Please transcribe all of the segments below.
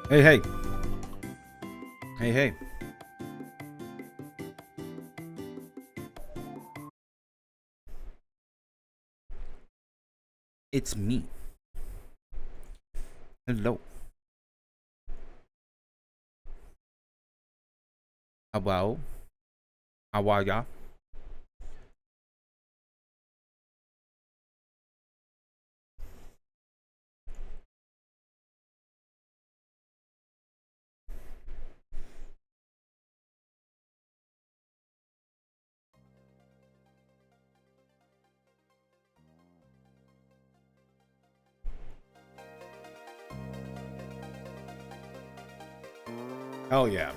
Hey, hey. Hey, hey. It's me. Hello. Hello. How are ya? Hell yeah.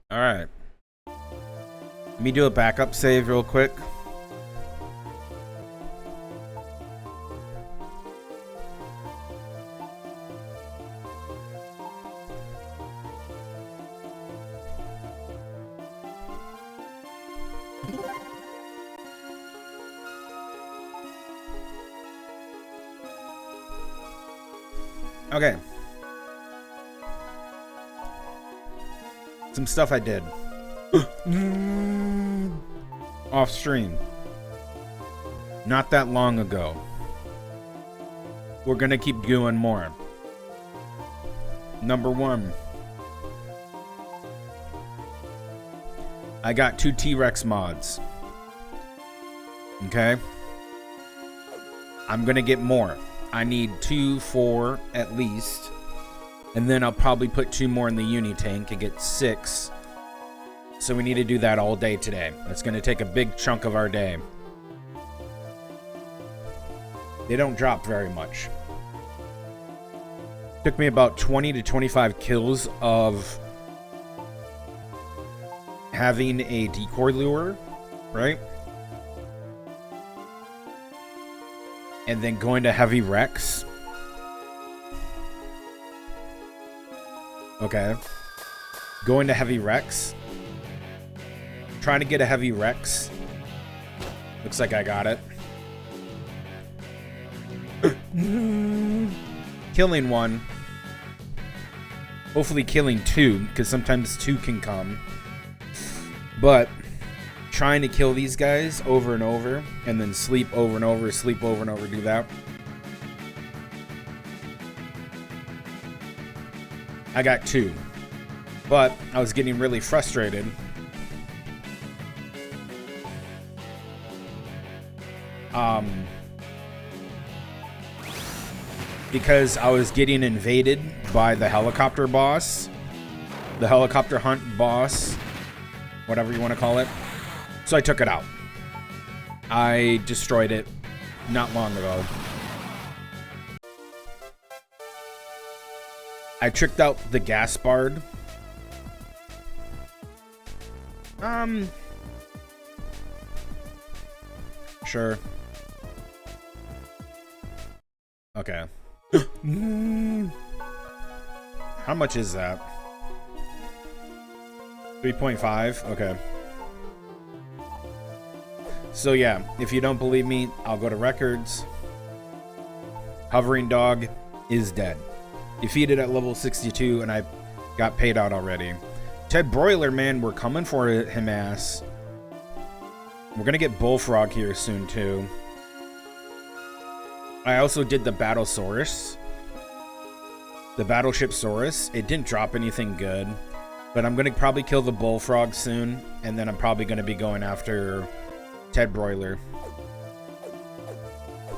Alright. Let me do a backup save real quick. Okay. Some stuff I did. Off stream. Not that long ago. We're gonna keep doing more. Number one. I got 2 T-Rex mods. Okay? I'm gonna get more. I need 2, 4 at least. And then I'll probably put 2 more in the uni tank and get 6. So we need to do that all day today. That's gonna take a big chunk of our day. They don't drop very much. Took me about 20 to 25 kills of having a decoy lure, right? And then going to heavy Rex. Okay. Going to heavy Rex. Trying to get a heavy Rex. Looks like I got it. Killing one. Hopefully killing 2, because sometimes 2 can come. But trying to kill these guys over and over, and then sleep over and over, sleep over and over, do that. I got 2. But I was getting really frustrated. Because I was getting invaded by the helicopter boss. The helicopter hunt boss. Whatever you want to call it. So I took it out. I destroyed it not long ago. I tricked out the Gaspard. Sure. Okay. How much is that? 3.5? Okay. So yeah, if you don't believe me, I'll go to records. Hovering dog is dead. Defeated at level 62, and I got paid out already. Ted Broiler, man, we're coming for him ass. We're gonna get Bullfrog here soon too. I also did the Battlesaurus. The Battleship Saurus. It didn't drop anything good. But I'm gonna probably kill the Bullfrog soon. And then I'm probably gonna be going after Ted Broiler.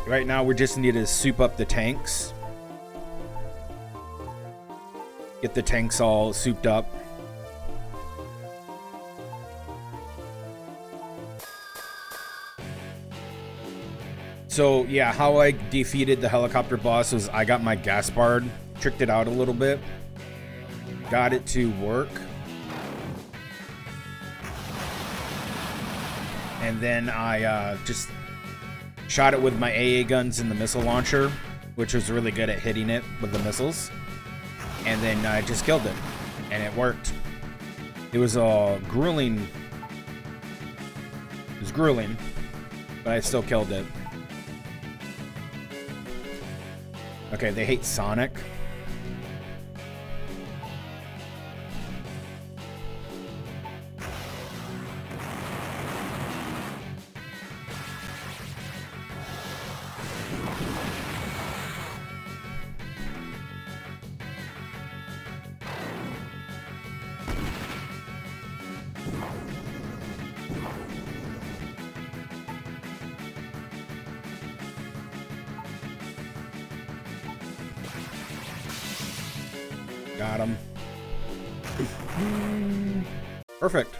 Right now we just need to soup up the tanks. Get the tanks all souped up. So yeah, how I defeated the helicopter boss was I got my Gaspard, tricked it out a little bit, got it to work, and then I just shot it with my AA guns and the missile launcher, which was really good at hitting it with the missiles, and then I just killed it, and it worked. It was grueling. It was grueling, but I still killed it. Okay, they hate Sonic. Got him. Perfect.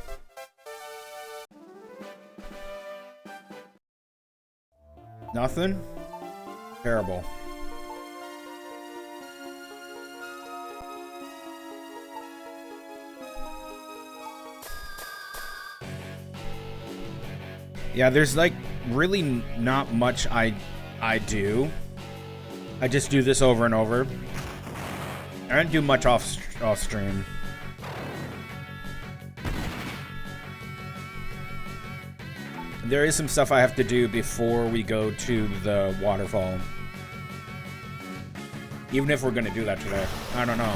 Nothing? Terrible. Yeah, there's like really not much I do. I just do this over and over. I don't do much off stream. There is some stuff I have to do before we go to the waterfall. Even if we're gonna do that today. I don't know.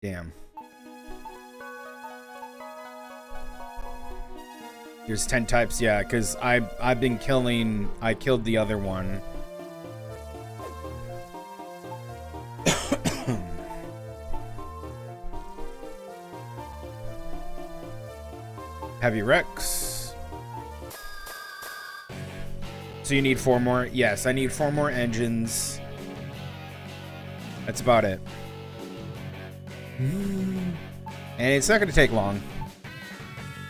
Damn. There's 10 types, yeah, because I've been killing. I killed the other one. Heavy Rex. So you need 4 more? Yes, I need 4 more engines. That's about it. And it's not going to take long.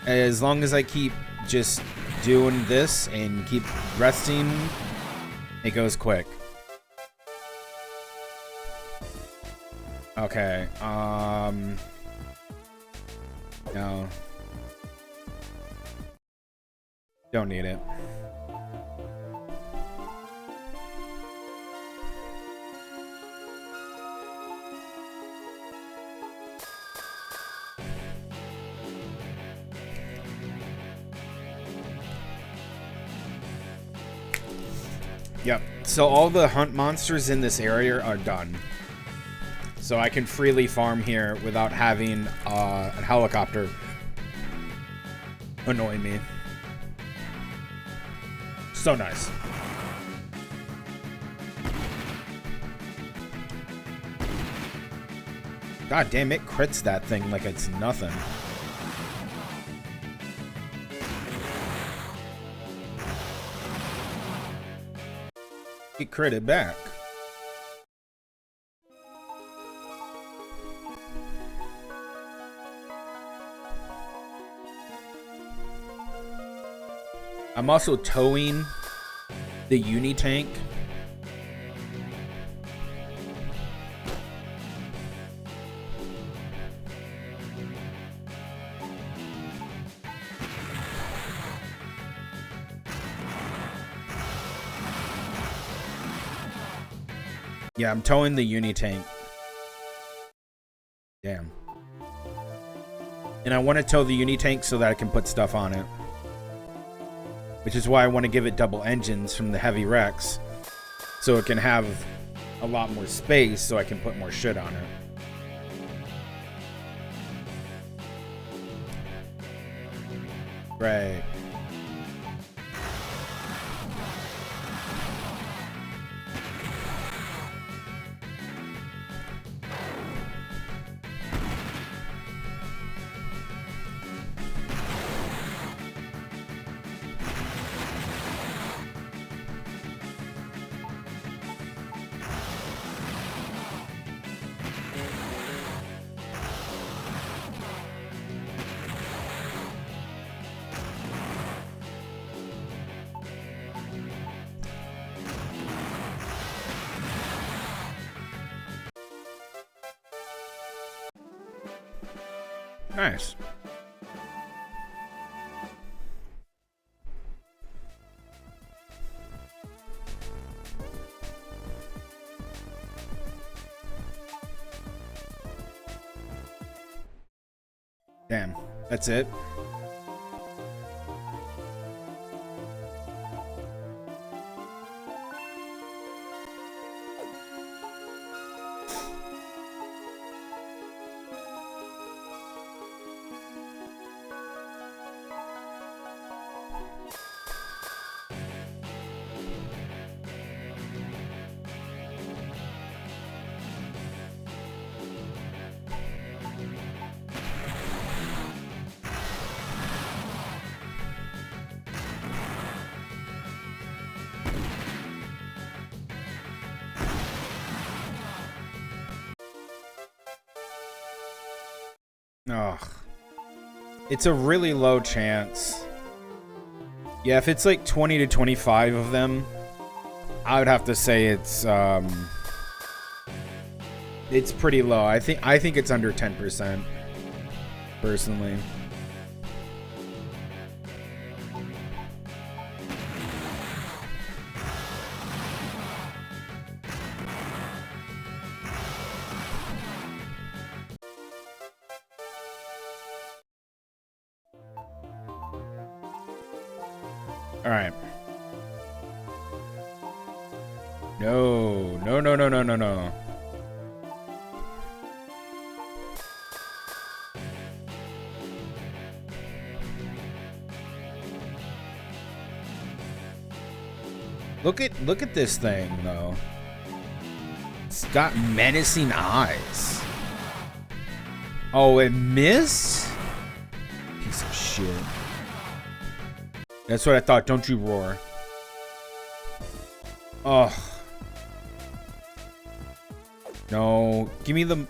As long as I keep just doing this and keep resting, it goes quick. Okay, no. Don't need it. Yep. So all the hunt monsters in this area are done. So I can freely farm here without having a helicopter annoy me. So nice. God damn, it crits that thing like it's nothing. He critted back. I'm also towing the uni tank. Yeah, I'm towing the uni tank. Damn. And I want to tow the uni tank so that I can put stuff on it. Which is why I want to give it double engines from the heavy Rex. So it can have a lot more space so I can put more shit on it. Right. Nice. Damn, that's it. Ugh. It's a really low chance. Yeah, if it's like 20 to 25 of them, I would have to say it's pretty low. I think it's under 10%, personally. All right. No. Look at this thing though. It's got menacing eyes. Oh, it missed? Piece of shit. That's what I thought. Don't you roar. Oh. No. Give me the...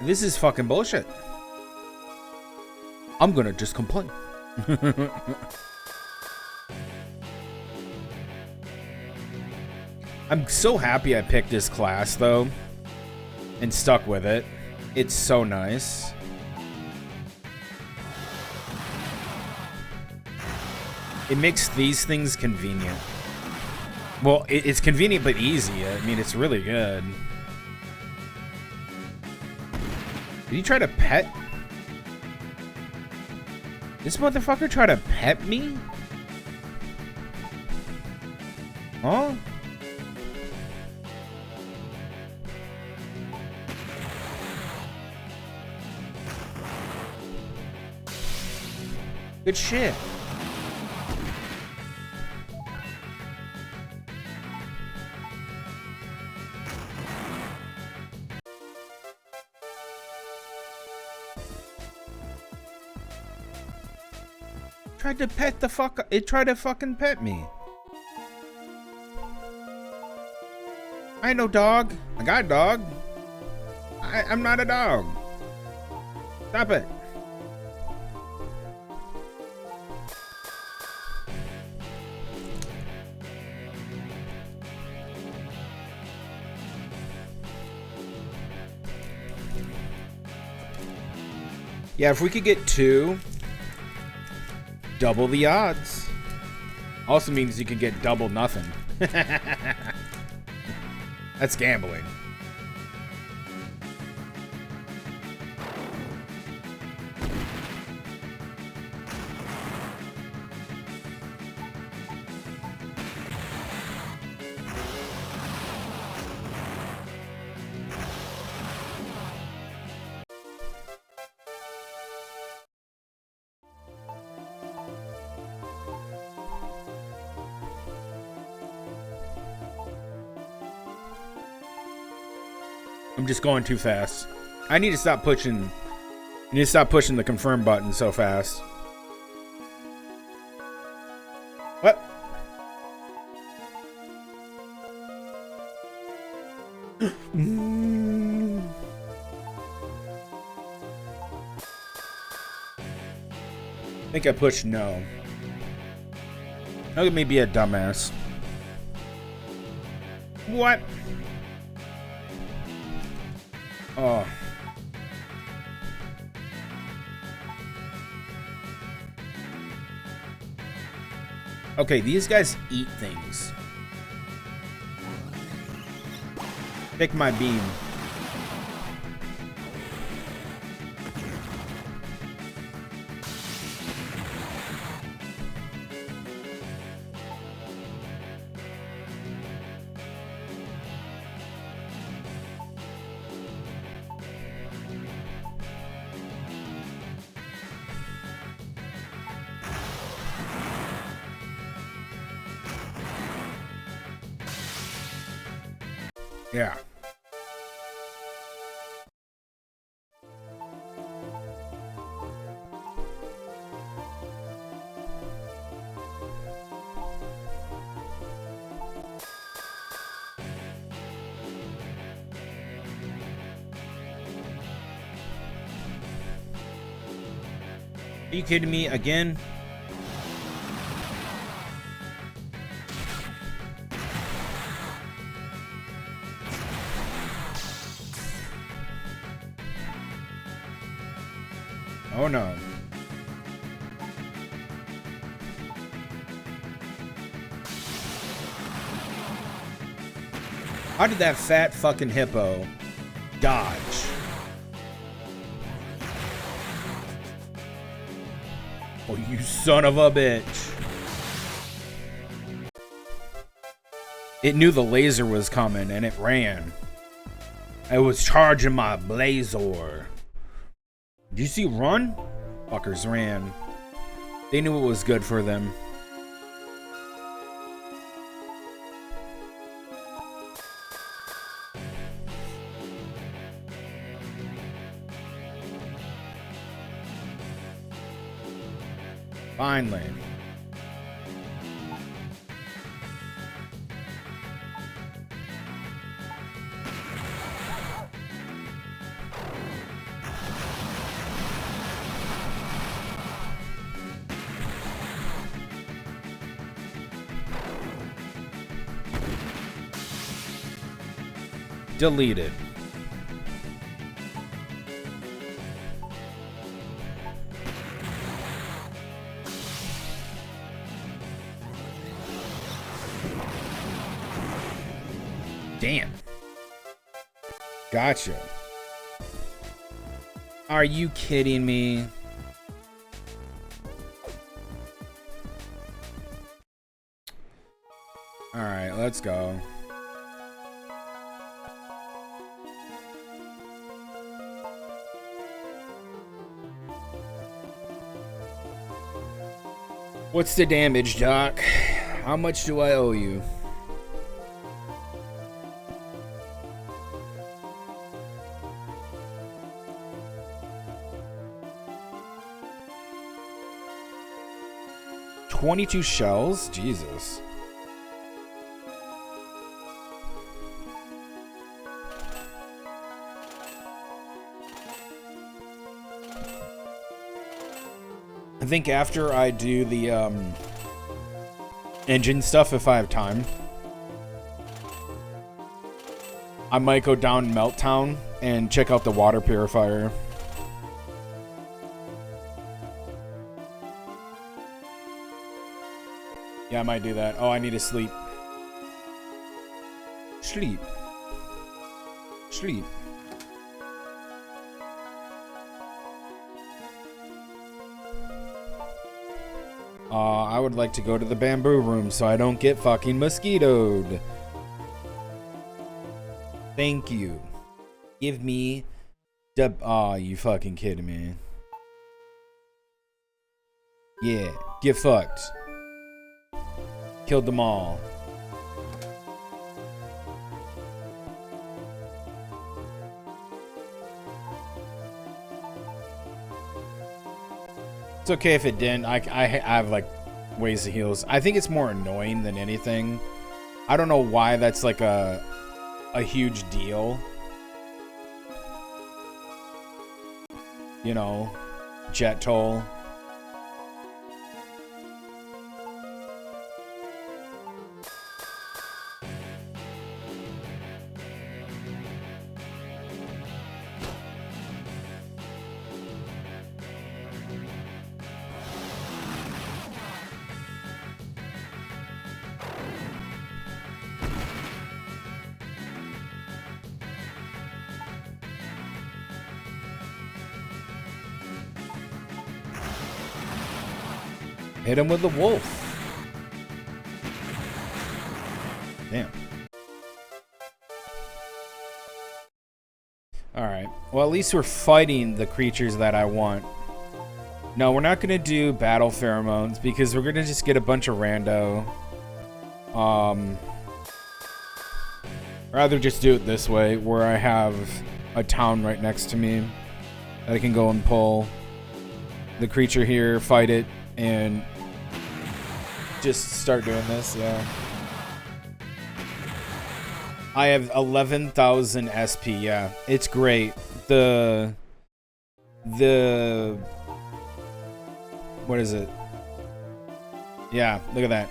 This is fucking bullshit. I'm gonna just complain. I'm so happy I picked this class, though, and stuck with it. It's so nice. It makes these things convenient. Well, it's convenient but easy. I mean, it's really good. Did he try to pet? This motherfucker try to pet me? Huh? Good shit. Tried to pet the fuck. It tried to fucking pet me. I ain't no dog. I got a dog. I'm not a dog. Stop it. Yeah, if we could get 2, double the odds. Also means you can get double nothing. That's gambling. I'm just going too fast. I need to stop pushing. I need to stop pushing the confirm button so fast. What? I think I pushed no. Look at me be a dumbass. What? Oh. Okay, these guys eat things. Take my beam. Yeah. Are you kidding me again? Oh no. How did that fat fucking hippo dodge? Oh, you son of a bitch. It knew the laser was coming and it ran. I was charging my blazer. Did you see run? Fuckers ran. They knew it was good for them. Finally. Deleted. Damn. Gotcha. Are you kidding me? All right, let's go. What's the damage, Doc? How much do I owe you? $22 shells? Jesus. I think after I do the engine stuff, if I have time, I might go down Meltdown and check out the water purifier. Yeah, I might do that. Oh, I need to sleep. Sleep. Sleep. I would like to go to the bamboo room so I don't get fucking mosquitoed. Thank you. Give me the... Aw, you fucking kidding me. Yeah, get fucked. Killed them all. It's okay if it didn't. I have like ways to heal. I think it's more annoying than anything. I don't know why that's like a huge deal. You know, jet toll. Hit him with the wolf. Damn. Alright. Well, at least we're fighting the creatures that I want. No, we're not going to do battle pheromones because we're going to just get a bunch of rando. Rather just do it this way where I have a town right next to me that I can go and pull the creature here, fight it, and just start doing this, yeah. I have 11,000 SP, yeah. It's great. The what is it? Yeah, look at that.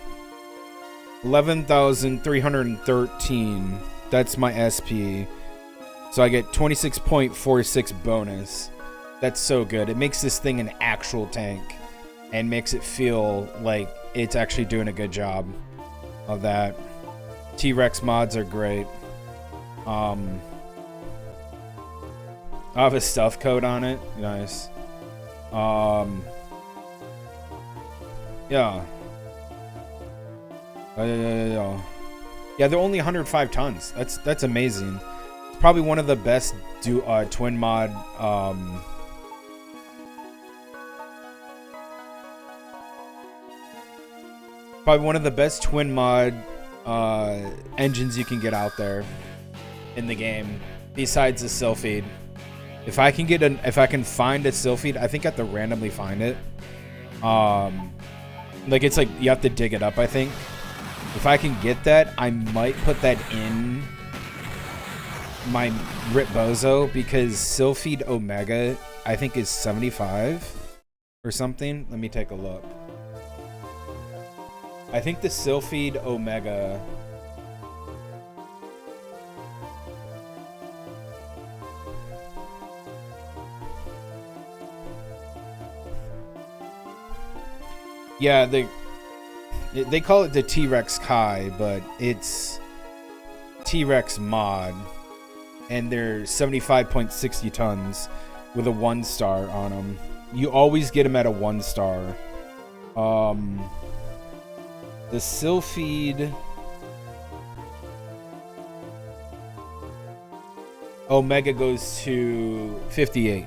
11,313. That's my SP. So I get 26.46 bonus. That's so good. It makes this thing an actual tank and makes it feel like it's actually doing a good job of that. T-Rex mods are great. I have a stuff code on it. Nice. Yeah. Yeah, they're only 105 tons. That's amazing. It's probably one of the best twin mod probably one of the best twin mod engines you can get out there in the game, besides the Sylphid. If I can find a Sylphid, I think I have to randomly find it. Like it's like you have to dig it up, I think. If I can get that, I might put that in my Rip Bozo because Sylphid Omega, I think, is 75 or something. Let me take a look. I think the Sylphid Omega. Yeah, they call it the T-Rex Kai, but it's T-Rex mod, and they're 75.60 tons with a 1-star on them. You always get them at a 1-star. The Sylphid Omega goes to 58.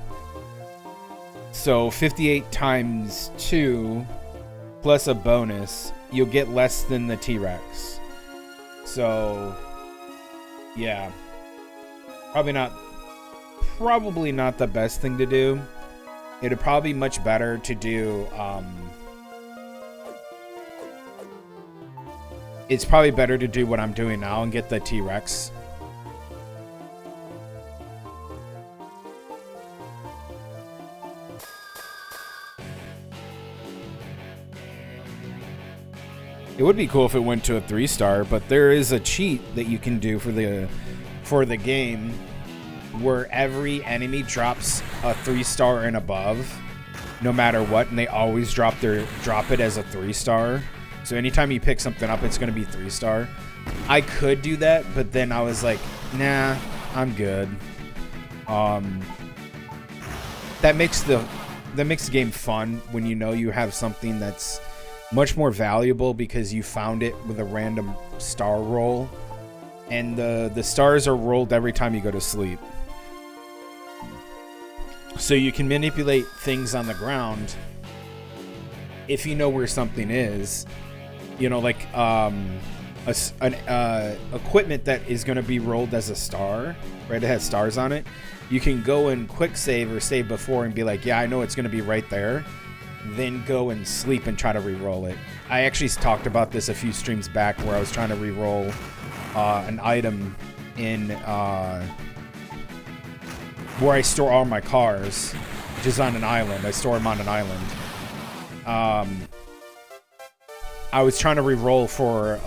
So 58 times 2 plus a bonus, you'll get less than the T-Rex. So, yeah. Probably not the best thing to do. It'd probably be much better to do, it's probably better to do what I'm doing now and get the T-Rex. It would be cool if it went to a 3-star, but there is a cheat that you can do for the game where every enemy drops a 3-star and above, no matter what, and they always drop it as a 3-star. So anytime you pick something up, it's going to be 3-star. I could do that, but then I was like, nah, I'm good. That makes the game fun when you know you have something that's much more valuable because you found it with a random star roll, and the stars are rolled every time you go to sleep. So you can manipulate things on the ground if you know where something is. You know, like equipment that is going to be rolled as a star, right? It has stars on it. You can go and quick save or save before and be like, yeah, I know it's going to be right there. Then go and sleep and try to re-roll it. I actually talked about this a few streams back where I was trying to re-roll an item in where I store all my cars, which is on an island. I store them on an island. I was trying to re-roll for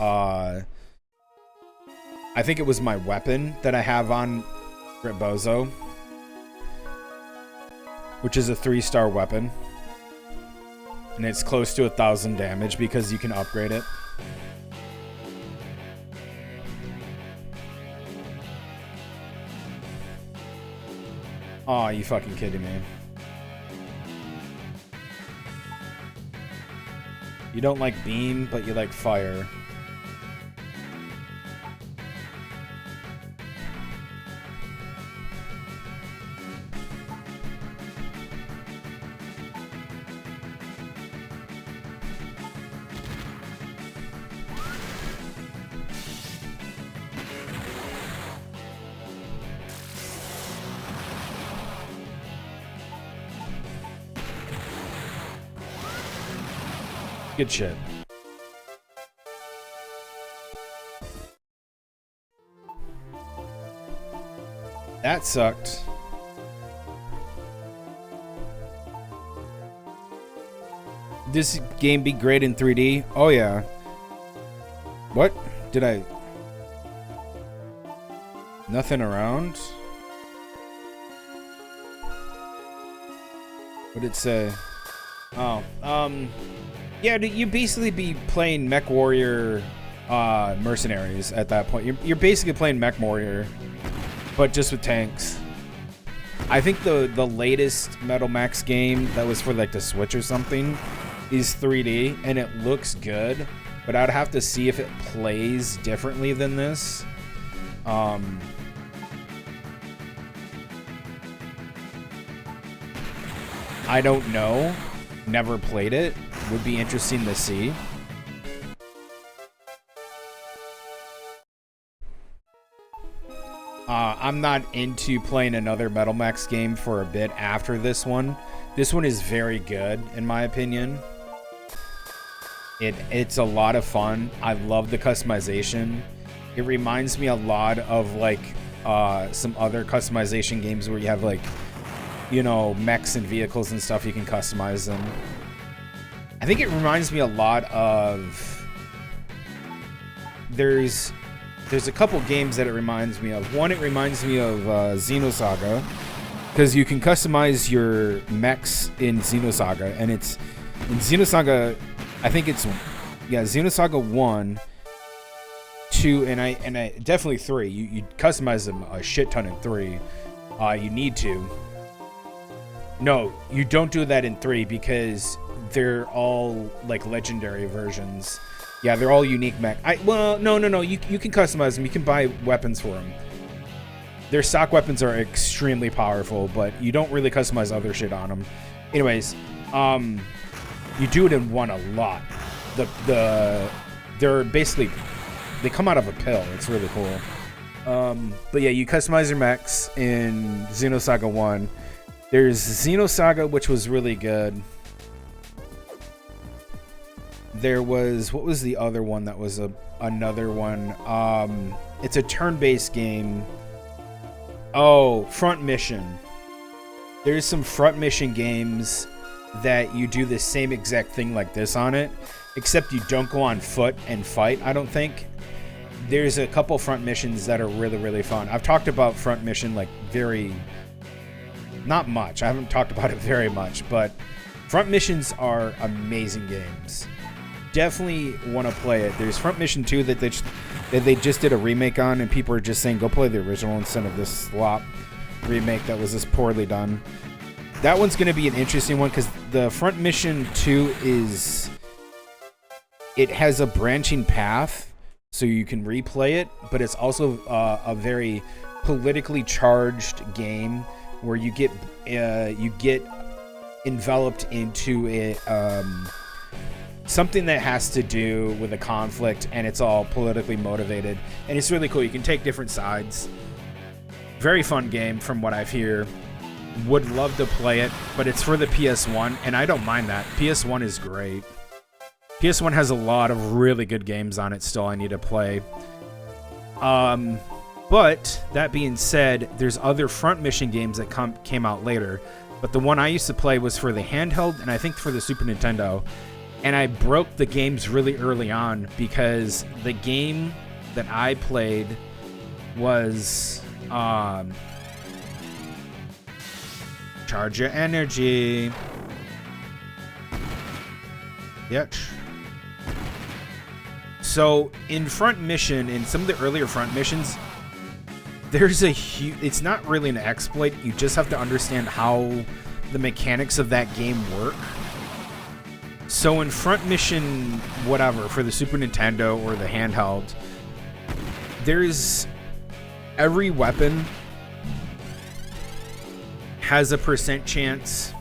I think it was my weapon that I have on Rip Bozo, which is a 3-star weapon. And it's close to 1,000 damage because you can upgrade it. Aw, you fucking kidding me. You don't like beam, but you like fire. Good shit. That sucked. This game be great in 3D? Oh yeah. What? Did I... Nothing around? What did it say? Oh, yeah, you basically be playing Mech Warrior mercenaries at that point. You're basically playing Mech Warrior, but just with tanks. I think the latest Metal Max game that was for like the Switch or something is 3D, and it looks good, but I'd have to see if it plays differently than this. I don't know. Never played it. Would be interesting to see. I'm not into playing another Metal Max game for a bit after this one. This one is very good, in my opinion. It's a lot of fun. I love the customization. It reminds me a lot of like some other customization games where you have like, you know, mechs and vehicles and stuff. You can customize them. I think it reminds me a lot of... There's a couple games that it reminds me of. One, it reminds me of Xenosaga, because you can customize your mechs in Xenosaga, and it's in Xenosaga. I think it's Xenosaga 1, 2, and I definitely 3. You customize them a shit ton in 3. You need to. No, you don't do that in 3 because they're all like legendary versions. Yeah, they're all unique mech. Well, no. You can customize them. You can buy weapons for them. Their stock weapons are extremely powerful, but you don't really customize other shit on them. Anyways, you do it in 1 a lot. They're basically, they come out of a pill. It's really cool. But yeah, you customize your mechs in Xenosaga 1. There's Xenosaga, which was really good. There was, what was the other one that was another one? It's a turn-based game. Oh, Front Mission. There's some Front Mission games that you do the same exact thing like this on it, except you don't go on foot and fight, I don't think. There's a couple Front Missions that are really, really fun. I've talked about Front Mission like not much. I haven't talked about it very much, but Front Missions are amazing games. Definitely want to play it. There's Front Mission 2 that they just did a remake on, and people are just saying go play the original instead of this slop remake that was just poorly done. That one's going to be an interesting one because the Front Mission 2 it has a branching path, so you can replay it, but it's also a very politically charged game where you get enveloped into it. Something that has to do with a conflict, and it's all politically motivated, and it's really cool. You can take different sides. Very fun game from what I've heard. Would love to play it, but it's for the PS1, and I don't mind that. PS1 is great. PS1 has a lot of really good games on it still I need to play. But that being said, there's other Front Mission games that came out later, but the one I used to play was for the handheld, and I think for the Super Nintendo. And I broke the games really early on because the game that I played was Charge Your Energy. Yep. So in Front Mission, in some of the earlier Front Missions, there's a huge... It's not really an exploit. You just have to understand how the mechanics of that game work. So in Front Mission, whatever, for the Super Nintendo or the handheld, there's every weapon has a % chance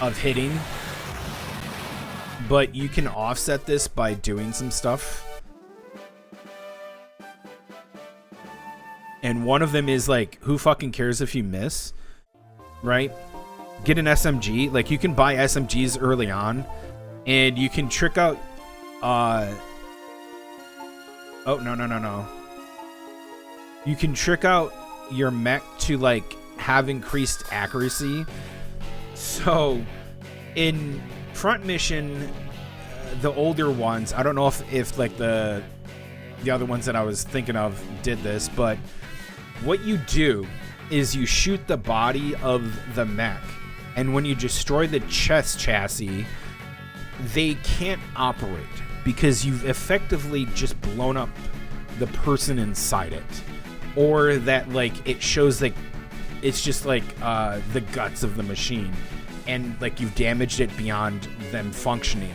of hitting, but you can offset this by doing some stuff. And one of them is like, who fucking cares if you miss, right? Get an SMG. Like, you can buy SMGs early on, and you can trick out, oh, no. You can trick out your mech to, like, have increased accuracy. So, in Front Mission, the older ones, I don't know if like, the other ones that I was thinking of did this, but what you do is you shoot the body of the mech, and when you destroy the chest chassis, they can't operate because you've effectively just blown up the person inside it. Or that, like, it shows like it's just like the guts of the machine, and like you've damaged it beyond them functioning.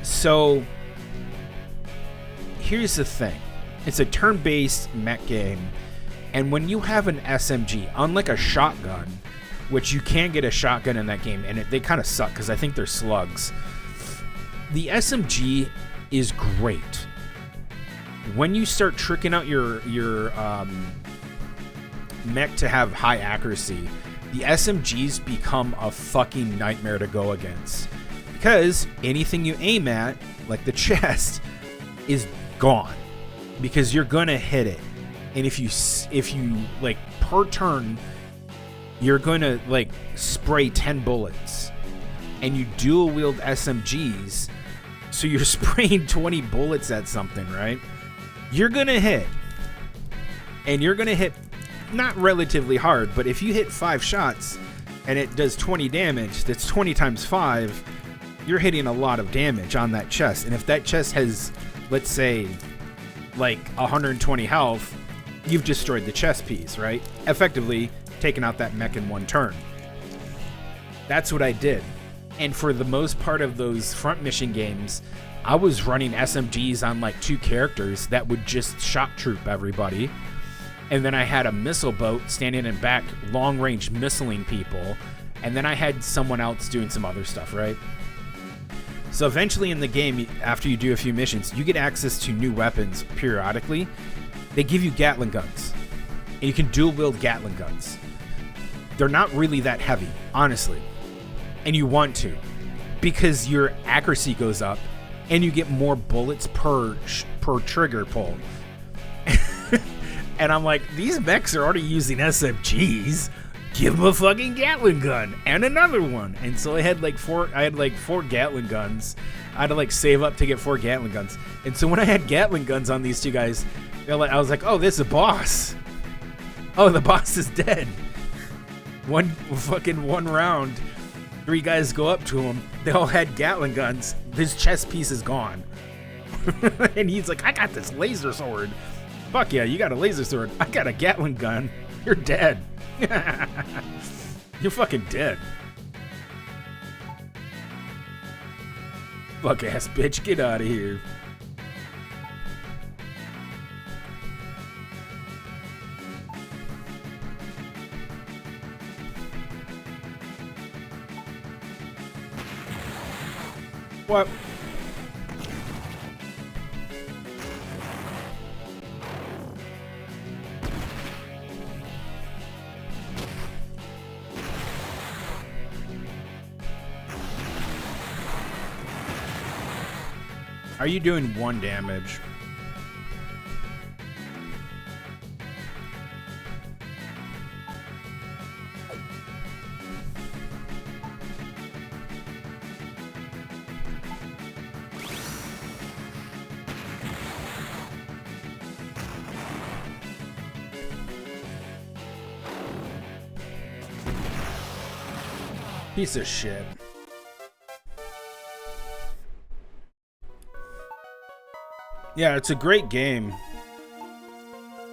So here's the thing. It's a turn-based mech game, and when you have an SMG, unlike a shotgun, which you can get a shotgun in that game, and they kind of suck because I think they're slugs. The SMG is great. When you start tricking out your mech to have high accuracy, the SMGs become a fucking nightmare to go against. Because anything you aim at, like the chest, is gone. Because you're gonna hit it. And if you like, per turn, you're gonna like spray 10 bullets. And you dual wield SMGs, so you're spraying 20 bullets at something, right? You're gonna hit. And you're gonna hit not relatively hard, but if you hit 5 shots and it does 20 damage, that's 20 times 5, you're hitting a lot of damage on that chest. And if that chest has, let's say, like 120 health, you've destroyed the chest piece, right? Effectively taking out that mech in one turn. That's what I did. And for the most part of those Front Mission games, I was running SMGs on like 2 characters that would just shock troop everybody. And then I had a missile boat standing in back, long-range missiling people. And then I had someone else doing some other stuff, right? So eventually in the game, after you do a few missions, you get access to new weapons periodically. They give you Gatling guns. And you can dual-wield Gatling guns. They're not really that heavy, honestly. And you want to, because your accuracy goes up, and you get more bullets per trigger pull. And I'm like, these mechs are already using SMGs. Give them a fucking Gatling gun and another one. And so I had like 4 Gatling guns. I had to like save up to get 4 Gatling guns. And so when I had Gatling guns on these 2 guys, I was like, oh, this is a boss. Oh, the boss is dead. One round, 3 guys go up to him. They all had Gatling guns. His chest piece is gone. And he's like, I got this laser sword. Fuck yeah, you got a laser sword. I got a Gatling gun. You're dead. You're fucking dead. Fuck ass bitch, get out of here. What? Are you doing 1 damage? Piece of shit. Yeah, it's a great game.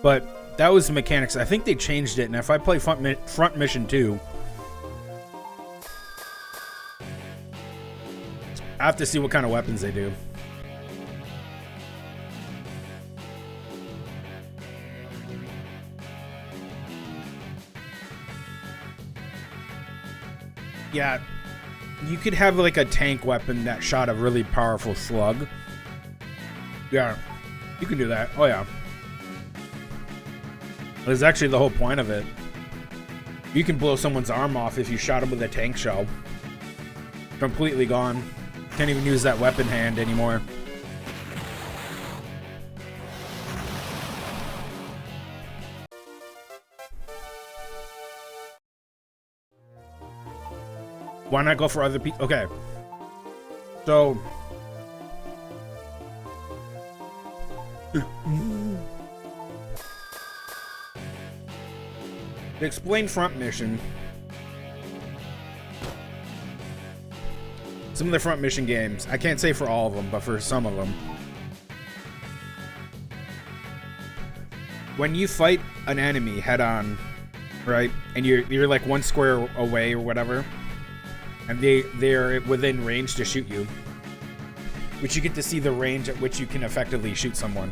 But that was the mechanics. I think they changed it, and if I play Front Mission 2, have to see what kind of weapons they do. Yeah, you could have like a tank weapon that shot a really powerful slug. Yeah, you can do that. Oh yeah. That's actually the whole point of it. You can blow someone's arm off if you shot him with a tank shell. Completely gone. Can't even use that weapon hand anymore. Why not go for other people? Okay. So. To explain front mission. Some of the front mission games, I can't say for all of them, but for some of them. When you fight an enemy head on, right? And you're like one square away or whatever. And they're within range to shoot you, which you get to see the range at which you can effectively shoot someone.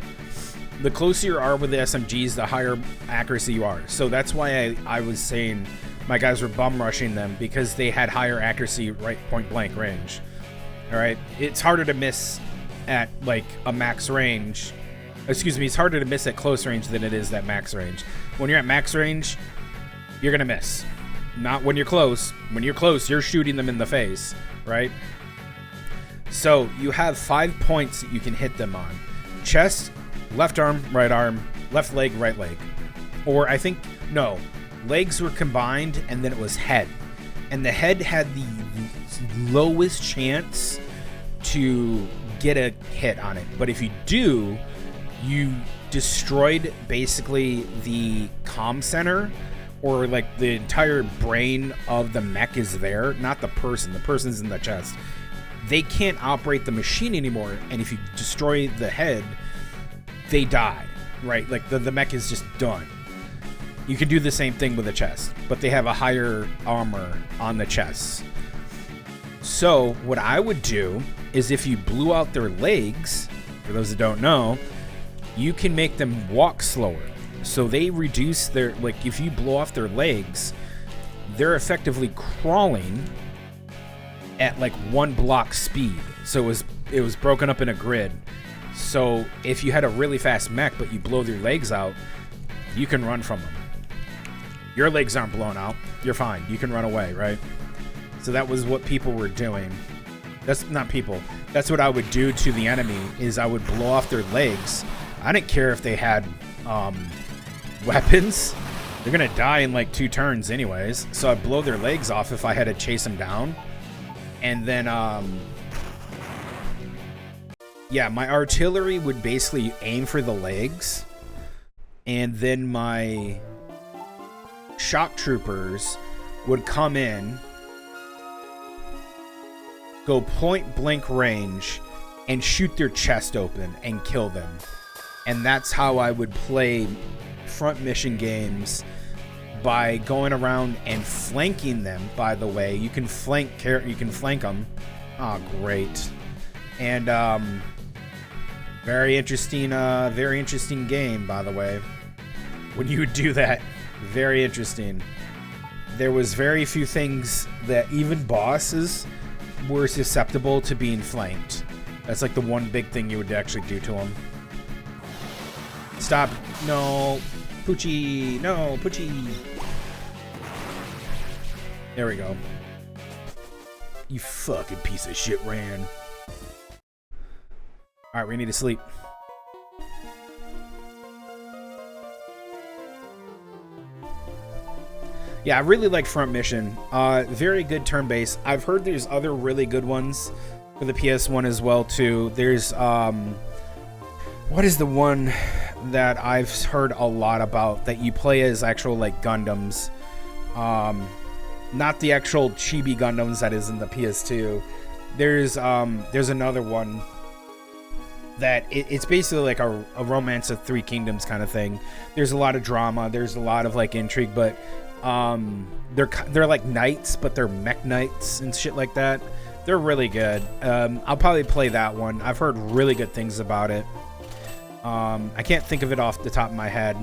The closer you are with the SMGs, the higher accuracy you are. So that's why I was saying my guys were bum rushing them, because they had higher accuracy right point blank range. All right, it's harder to miss at like a max range. Excuse me, it's harder to miss at close range than it is at max range. When you're at max range, you're gonna miss. Not when you're close. When you're close, you're shooting them in the face, right? So you have 5 points that you can hit them on. Chest, left arm, left leg, right leg. Or I think, no, legs were combined and then it was head. And the head had the lowest chance to get a hit on it. But if you do, you destroyed basically the comm center, or like the entire brain of the mech is there, not the person. The person's in the chest. They can't operate the machine anymore, and if you destroy the head, they die, right? Like the mech is just done. You can do the same thing with the chest, but they have a higher armor on the chest. So what I would do is, if you blew out their legs, for those that don't know, you can make them walk slower. So they reduce their, like if you blow off their legs, they're effectively crawling at like 1 block speed. So it was broken up in a grid. So if you had a really fast mech but you blow their legs out, you can run from them. Your legs aren't blown out. You're fine. You can run away, right? So that was what people were doing. That's not people. That's what I would do to the enemy, is I would blow off their legs. I didn't care if they had weapons. They're gonna die in like 2 turns anyways. So I'd blow their legs off if I had to chase them down. And then yeah, my artillery would basically aim for the legs, and then my shock troopers would come in, go point blank range, and shoot their chest open and kill them. And that's how I would play front mission games, by going around and flanking them. By the way, you can flank them. Oh, great. And very interesting game, by the way. When you would do that, very interesting. There was very few things that even bosses were susceptible to being flanked. That's like the one big thing you would actually do to them. Stop. No. Poochie. No, Poochie. There we go. You fucking piece of shit, Ran. Alright, we need to sleep. Yeah, I really like Front Mission. Very good turn-based. I've heard there's other really good ones for the PS1 as well, too. There's, what is the one that I've heard a lot about that you play as actual, like, Gundams? Not the actual chibi Gundams that is in the PS2. There's another one that it's basically like a Romance of Three Kingdoms kind of thing. There's a lot of drama. There's a lot of, like, intrigue, but they're like knights, but they're mech knights and shit like that. They're really good. I'll probably play that one. I've heard really good things about it. I can't think of it off the top of my head.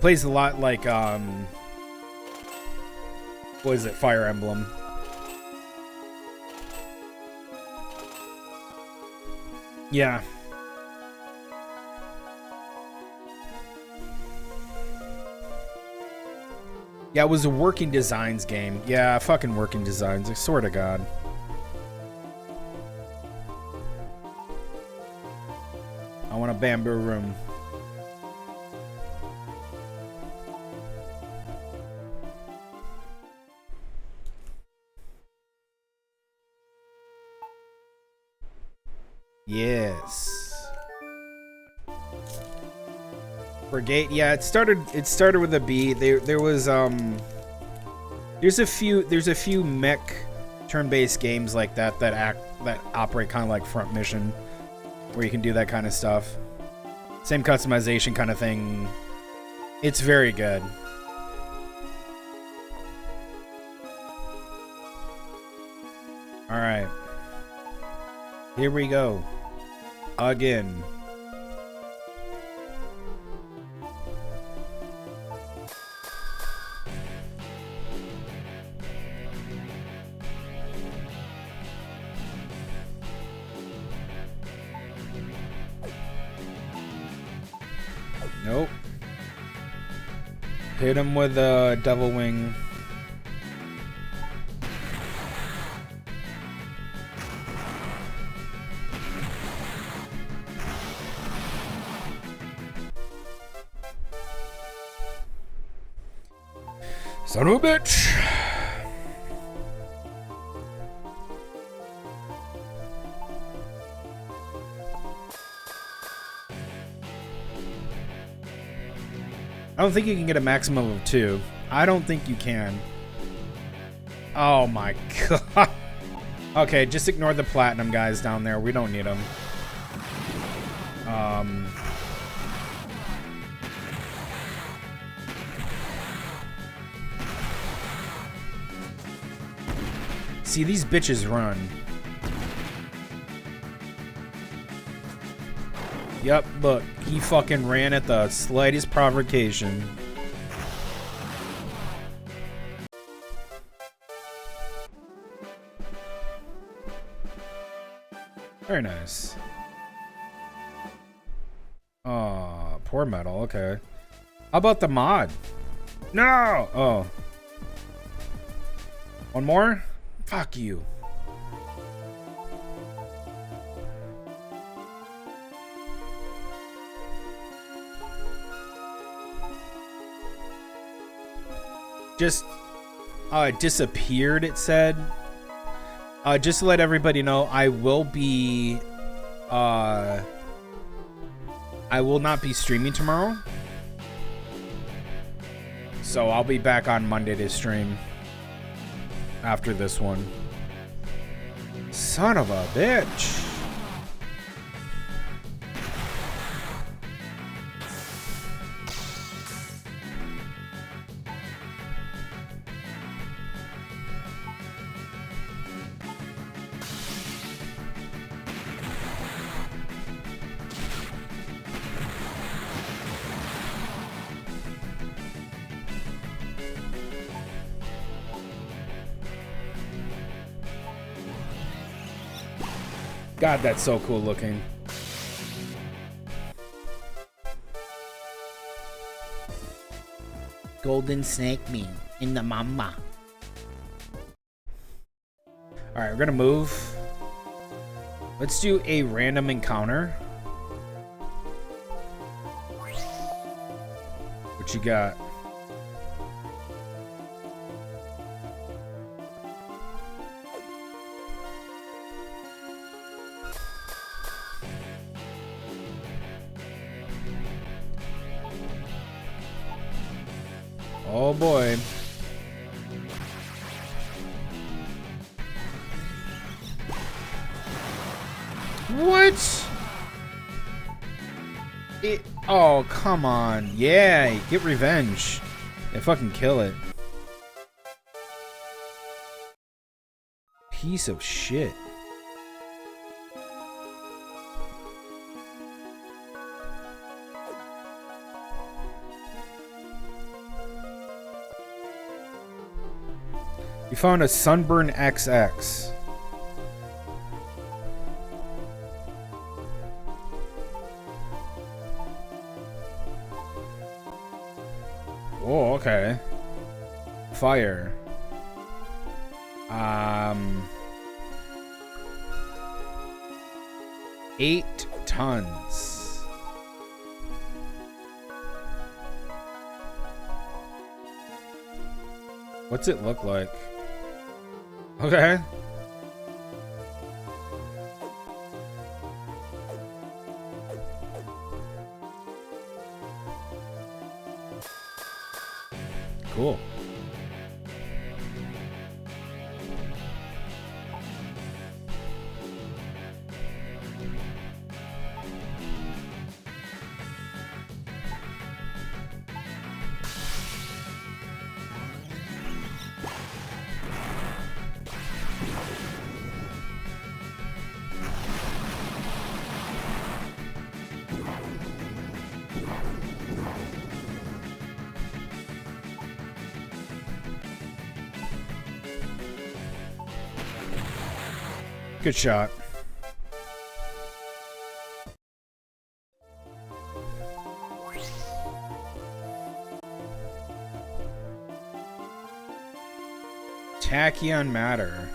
Plays a lot like, what is it? Fire Emblem. Yeah. Yeah, it was a Working Designs game. Yeah, fucking Working Designs. I swear to God. I want a bamboo room. Yes. Brigade, yeah, it started with a B. There was there's a few mech turn-based games like that operate kind of like Front Mission, where you can do that kind of stuff. Same customization kind of thing. It's very good. All right. Here we go. Again. Nope. Hit him with a Devil Wing. Son of a bitch. I don't think you can get a maximum of 2. I don't think you can. Oh my god. Okay, just ignore the platinum guys down there. We don't need them. See, these bitches run. Yep, look, he fucking ran at the slightest provocation. Very nice. Oh, poor metal, okay. How about the mod? No! Oh. One more? Fuck you. Just disappeared, it said. Just to let everybody know, I will not be streaming tomorrow. So I'll be back on Monday to stream after this one. Son of a bitch. God, that's so cool looking. Golden snake meat in the mama. Alright, we're gonna move. Let's do a random encounter. What you got? Oh boy. What? Oh, come on. Yeah, get revenge. Yeah, fucking kill it. piece of shit. You found a Sunburn XX. Oh, okay. Fire. 8 tons. What's it look like? Okay. Cool. Good shot. Tachyon matter.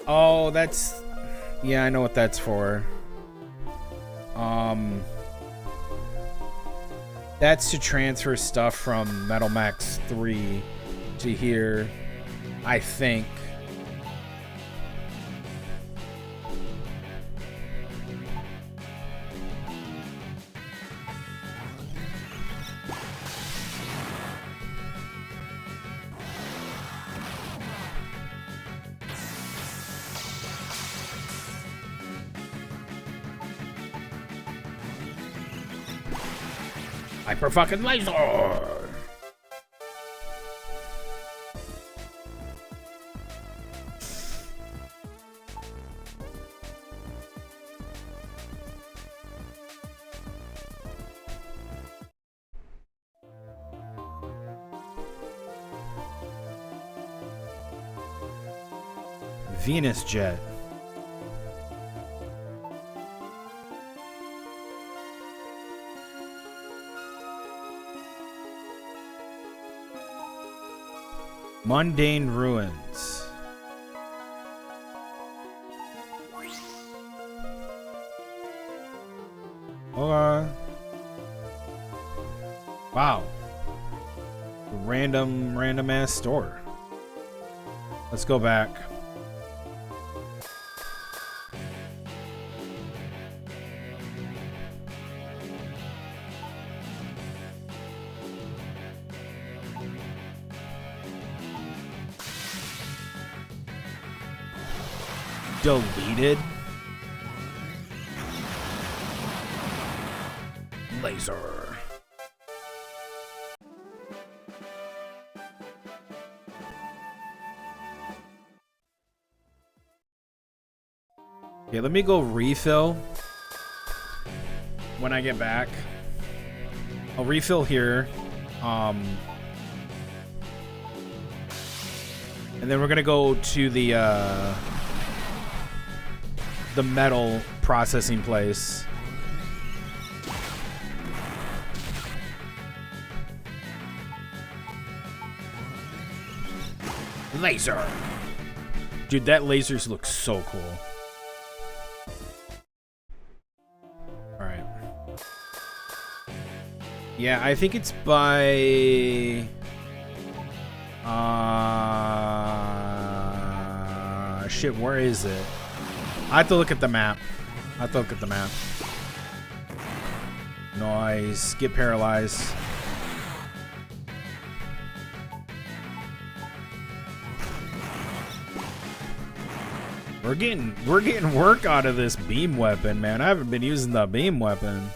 Oh, that's... Yeah, I know what that's for. That's to transfer stuff from Metal Max 3 to here, I think. Hyper fucking laser! Venus Jet. Mundane Ruins. Wow. Random ass store. Let's go back. Deleted. Laser. Okay, let me go refill when I get back. I'll refill here. And then we're gonna go to the metal processing place. Laser. Dude, that lasers looks so cool. Alright. Yeah, I think it's by... shit, where is it? I have to look at the map. Noise. Get paralyzed. We're getting work out of this beam weapon, man. I haven't been using the beam weapon.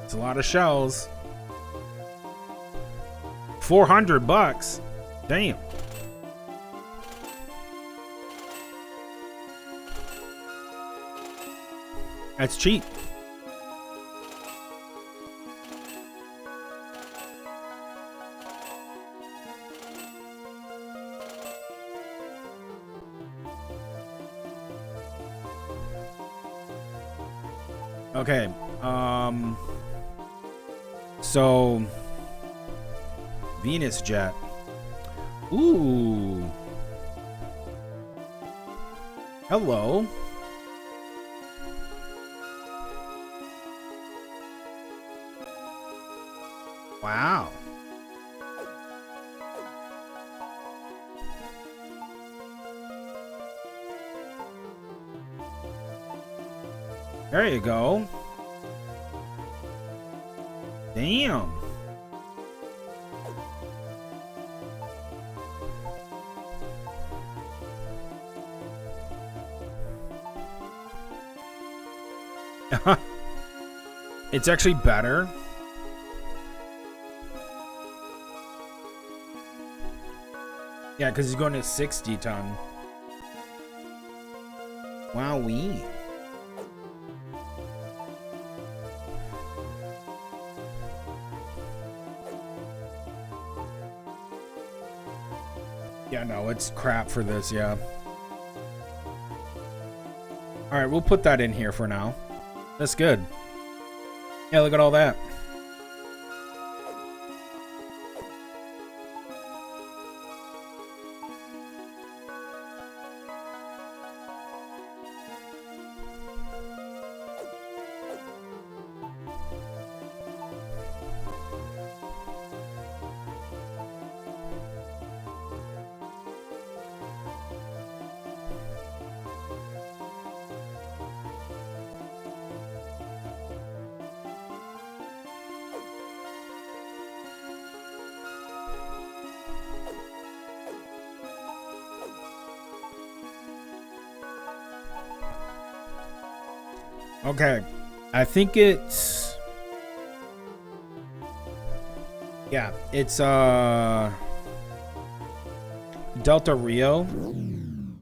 It's a lot of shells. 400 bucks. Damn. That's cheap. Okay. So Venus jet. Ooh. Hello. Wow. There you go. Damn. It's actually better. Yeah, because he's going to 60 ton. Wowee. Yeah, no, it's crap for this, yeah. Alright, we'll put that in here for now. That's good. Yeah, look at all that. Okay, I think it's, yeah, it's Delta Rio. And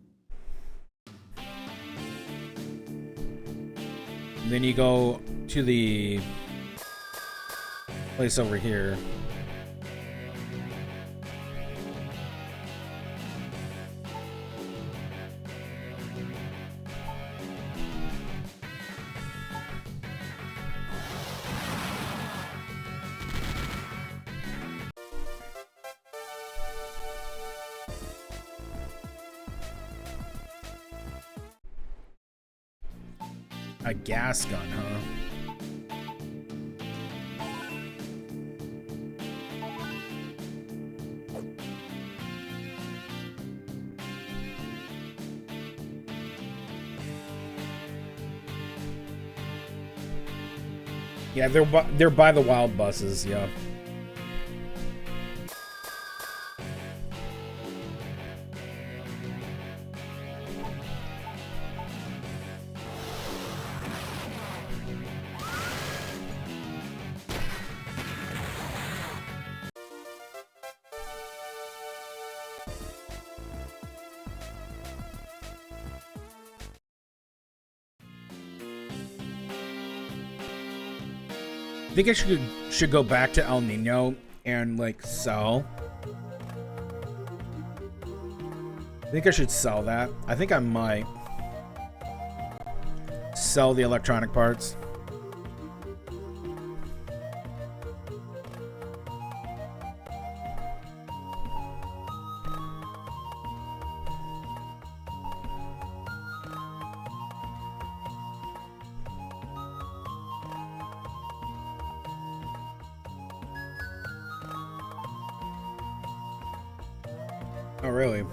then you go to the place over here. A gas gun, huh? Yeah, they're by the wild buses, yeah. I think I should go back to El Nino and like sell. I think I should sell that. I think I might sell the electronic parts. Oh, really?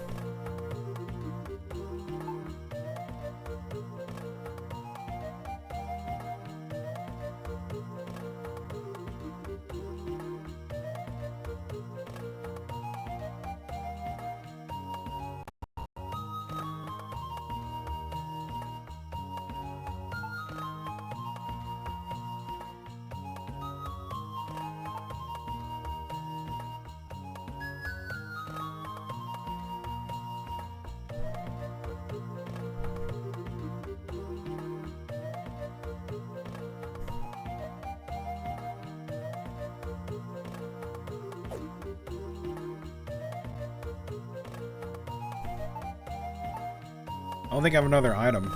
don't think I have another item.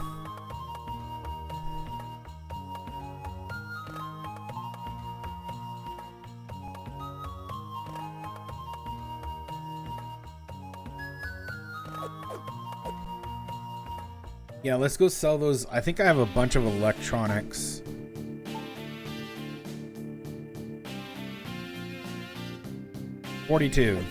Yeah, let's go sell those. I think I have a bunch of electronics. $42.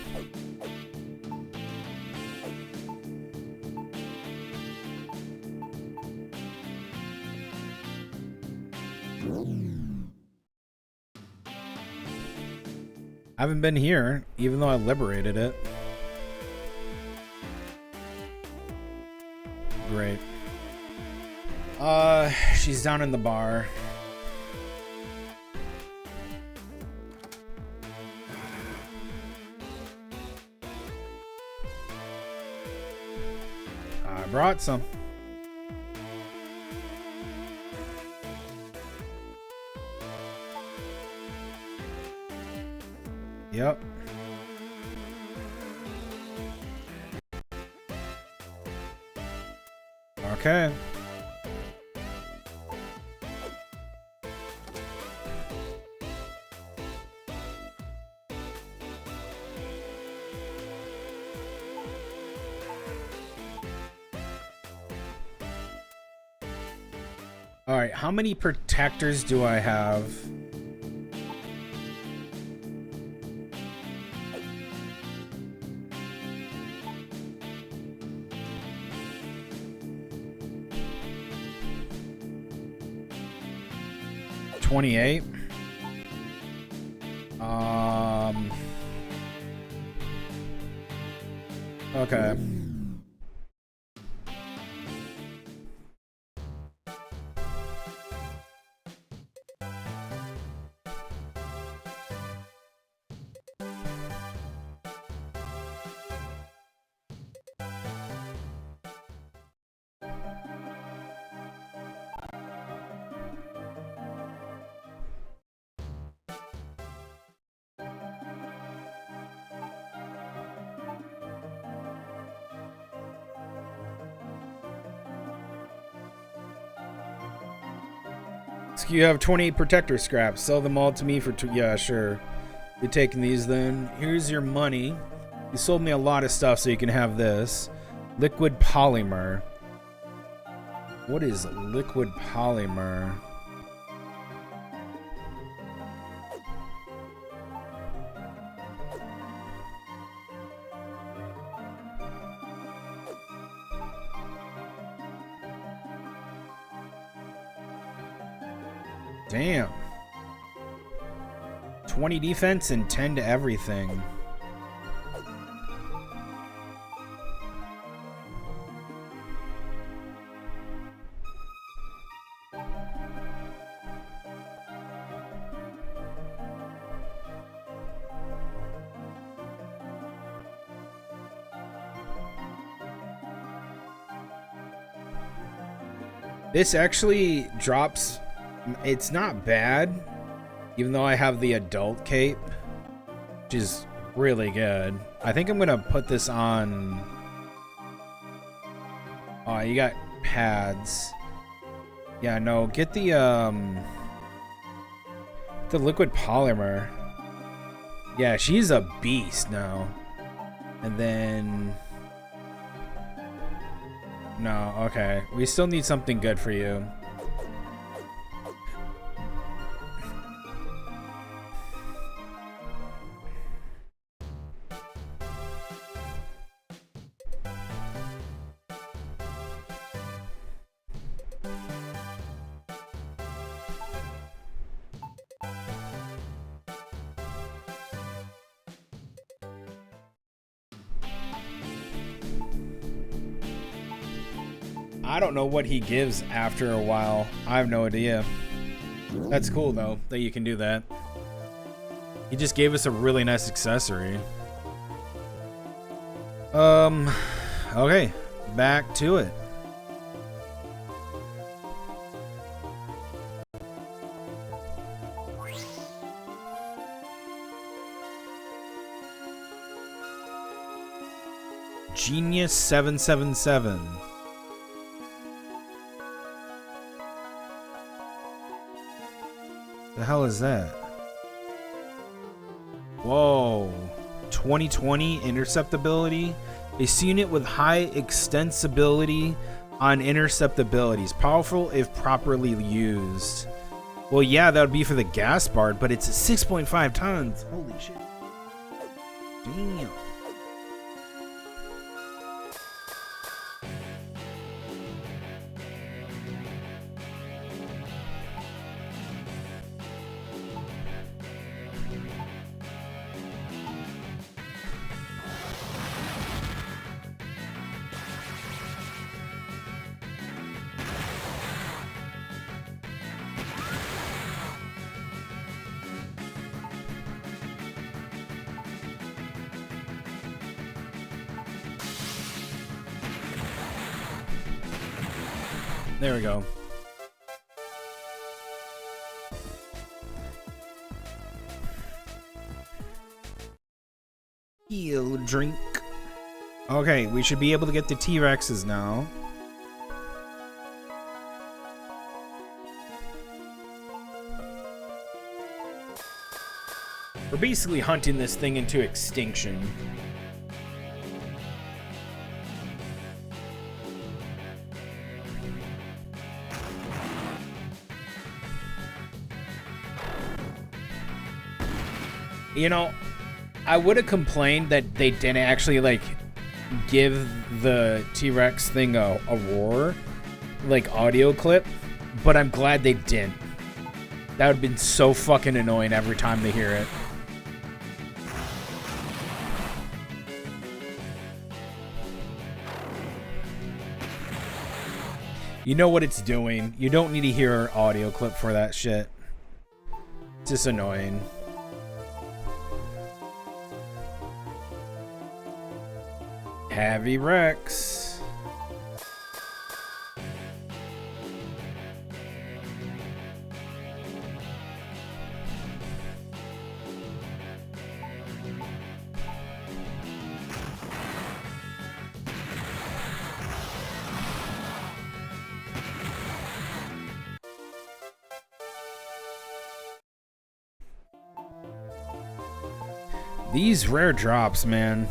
I haven't been here, even though I liberated it. Great. She's down in the bar. I brought some. Yep. Okay. All right, how many protectors do I have? $28. Okay. So you have 28 protector scraps. Sell them all to me for yeah, sure. You're taking these then. Here's your money. You sold me a lot of stuff, so you can have this. Liquid polymer. What is liquid polymer? Damn. 20 defense and 10 to everything. This actually drops. It's not bad, even though I have the adult cape, which is really good. I think I'm gonna put this on. Oh, you got pads. Yeah, no, get the liquid polymer. Yeah, she's a beast now. And then no, okay. We still need something good for you. I don't know what he gives after a while. I have no idea. That's cool though, that you can do that. He just gave us a really nice accessory. Okay, back to it. Genius 777. hell is that? Whoa. 2020 interceptability. A unit with high extensibility on interceptabilities. Powerful if properly used. Well, yeah, that would be for the gas bard, but it's 6.5 tons. Holy shit. Damn. There we go. Heal drink. Okay, we should be able to get the T-Rexes now. We're basically hunting this thing into extinction. You know, I would have complained that they didn't actually, like, give the T-Rex thing a roar, like, audio clip, but I'm glad they didn't. That would have been so fucking annoying every time they hear it. You know what it's doing. You don't need to hear an audio clip for that shit. It's just annoying. Heavy Rex. These rare drops, man.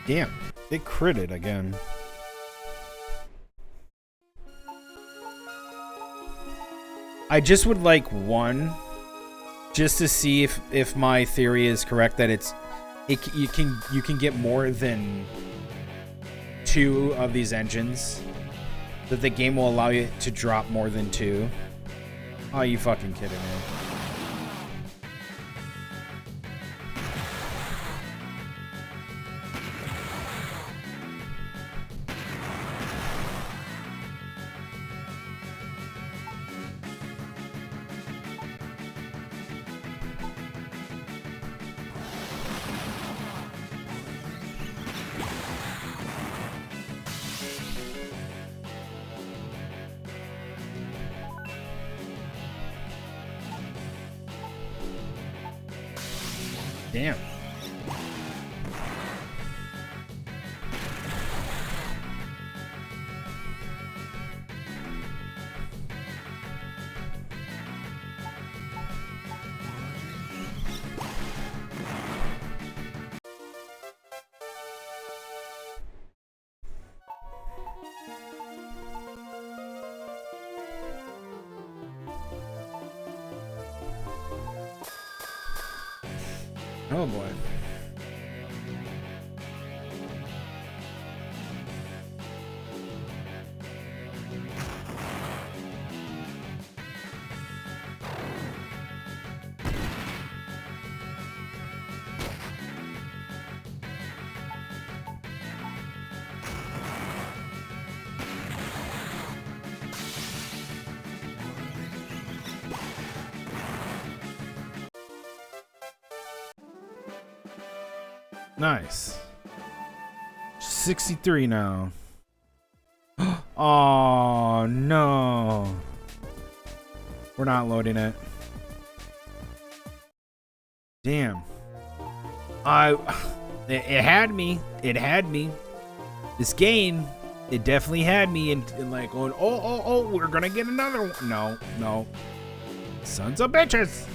Damn, it critted again. I just would like one, just to see if my theory is correct that you can get more than 2 of these engines. That the game will allow you to drop more than 2. Oh, you fucking kidding me? Damn. Oh boy. Nice. 63 now. Oh, no. We're not loading it. Damn. It had me. It had me. This game, it definitely had me in like going, oh, we're gonna get another one. No. Sons of bitches.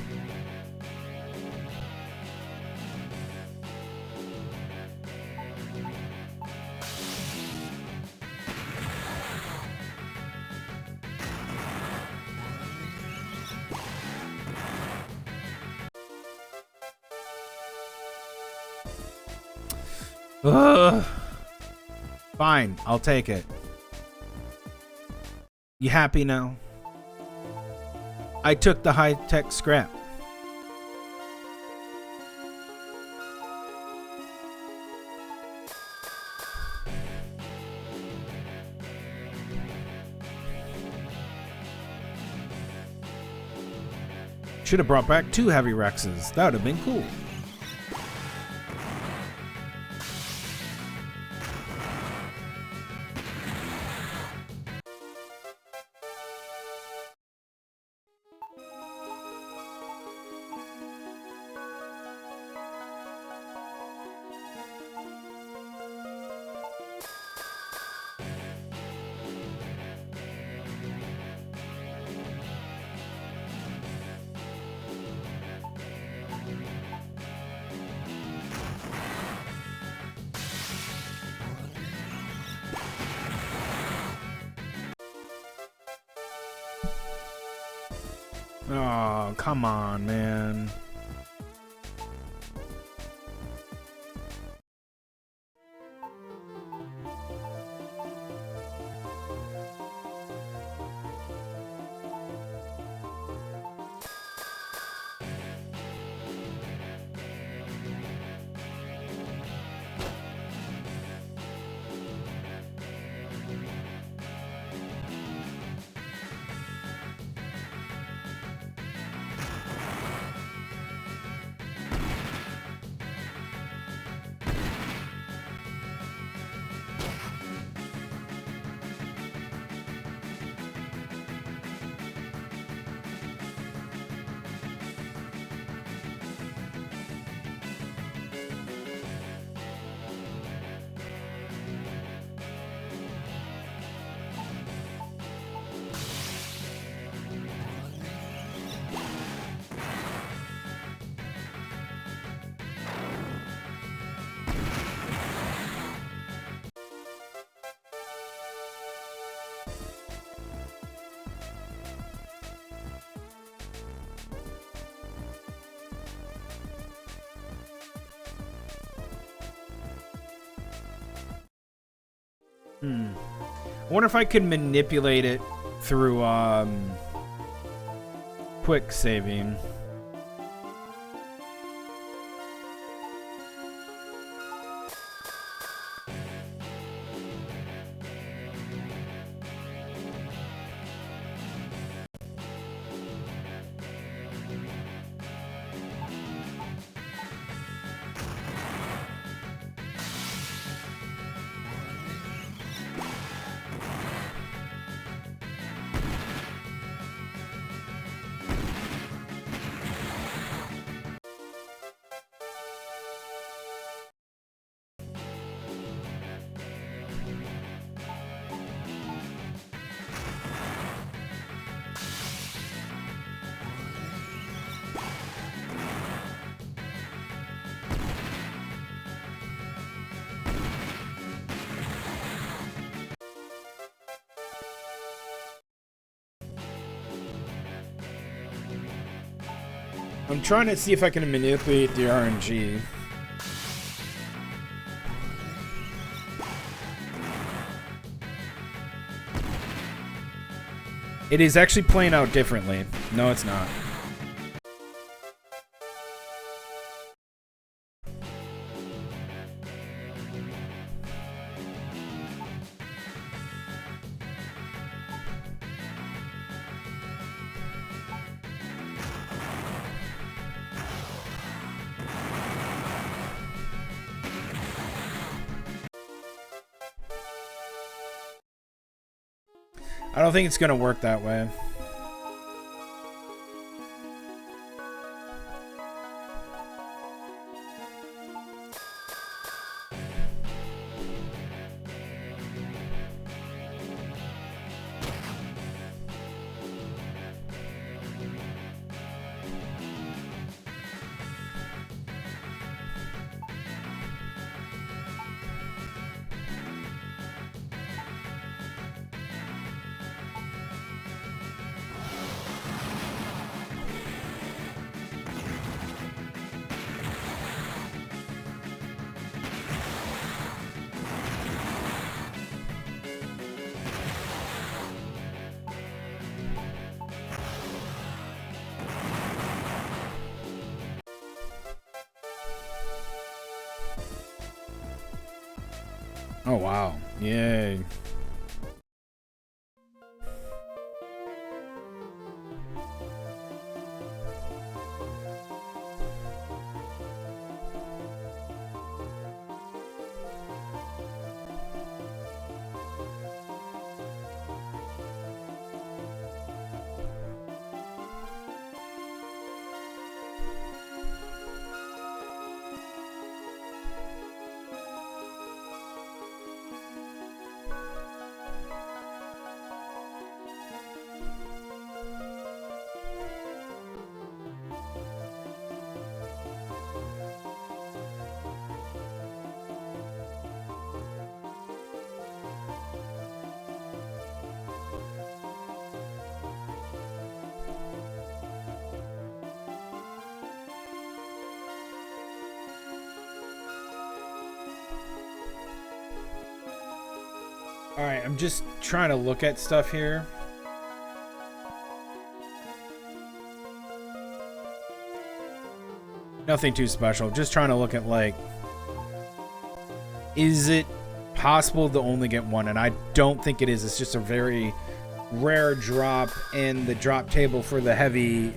Ugh. Fine, I'll take it. You happy now? I took the high-tech scrap. Should have brought back 2 heavy Rexes. That would have been cool. Oh, come on, man. I wonder if I could manipulate it through quick saving. I'm trying to see if I can manipulate the RNG. It is actually playing out differently. No, it's not. I don't think it's gonna work that way. Oh, wow. Yay. Alright, I'm just trying to look at stuff here. Nothing too special. Just trying to look at, like, is it possible to only get one? And I don't think it is. It's just a very rare drop, and the drop table for the heavy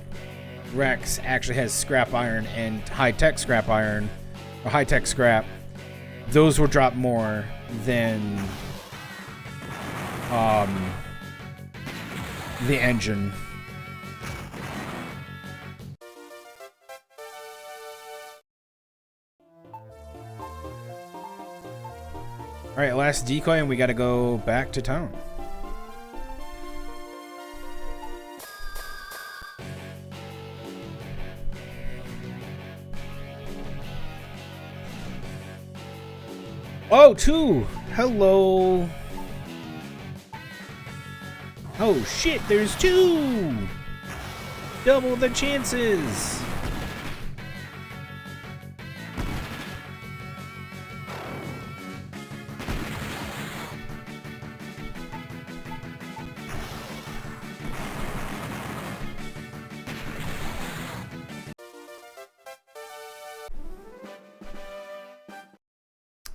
Rex actually has scrap iron and high-tech scrap iron, or high-tech scrap. Those will drop more than the engine. Alright, last decoy, and we gotta go back to town. Oh, two! Hello! Oh shit, there's two! Double the chances!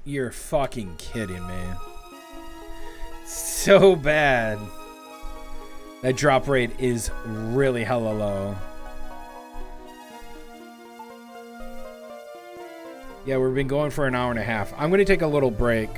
You're fucking kidding me. So bad. That drop rate is really hella low. Yeah, we've been going for an hour and a half. I'm gonna take a little break.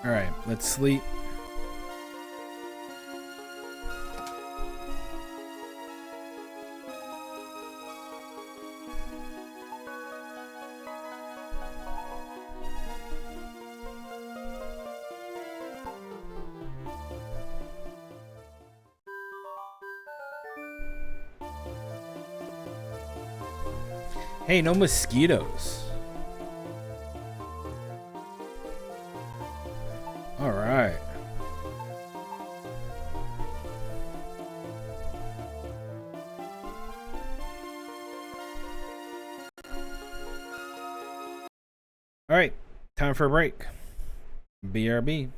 Alright, let's sleep. Hey, no mosquitoes. All right. All right, time for a break. BRB.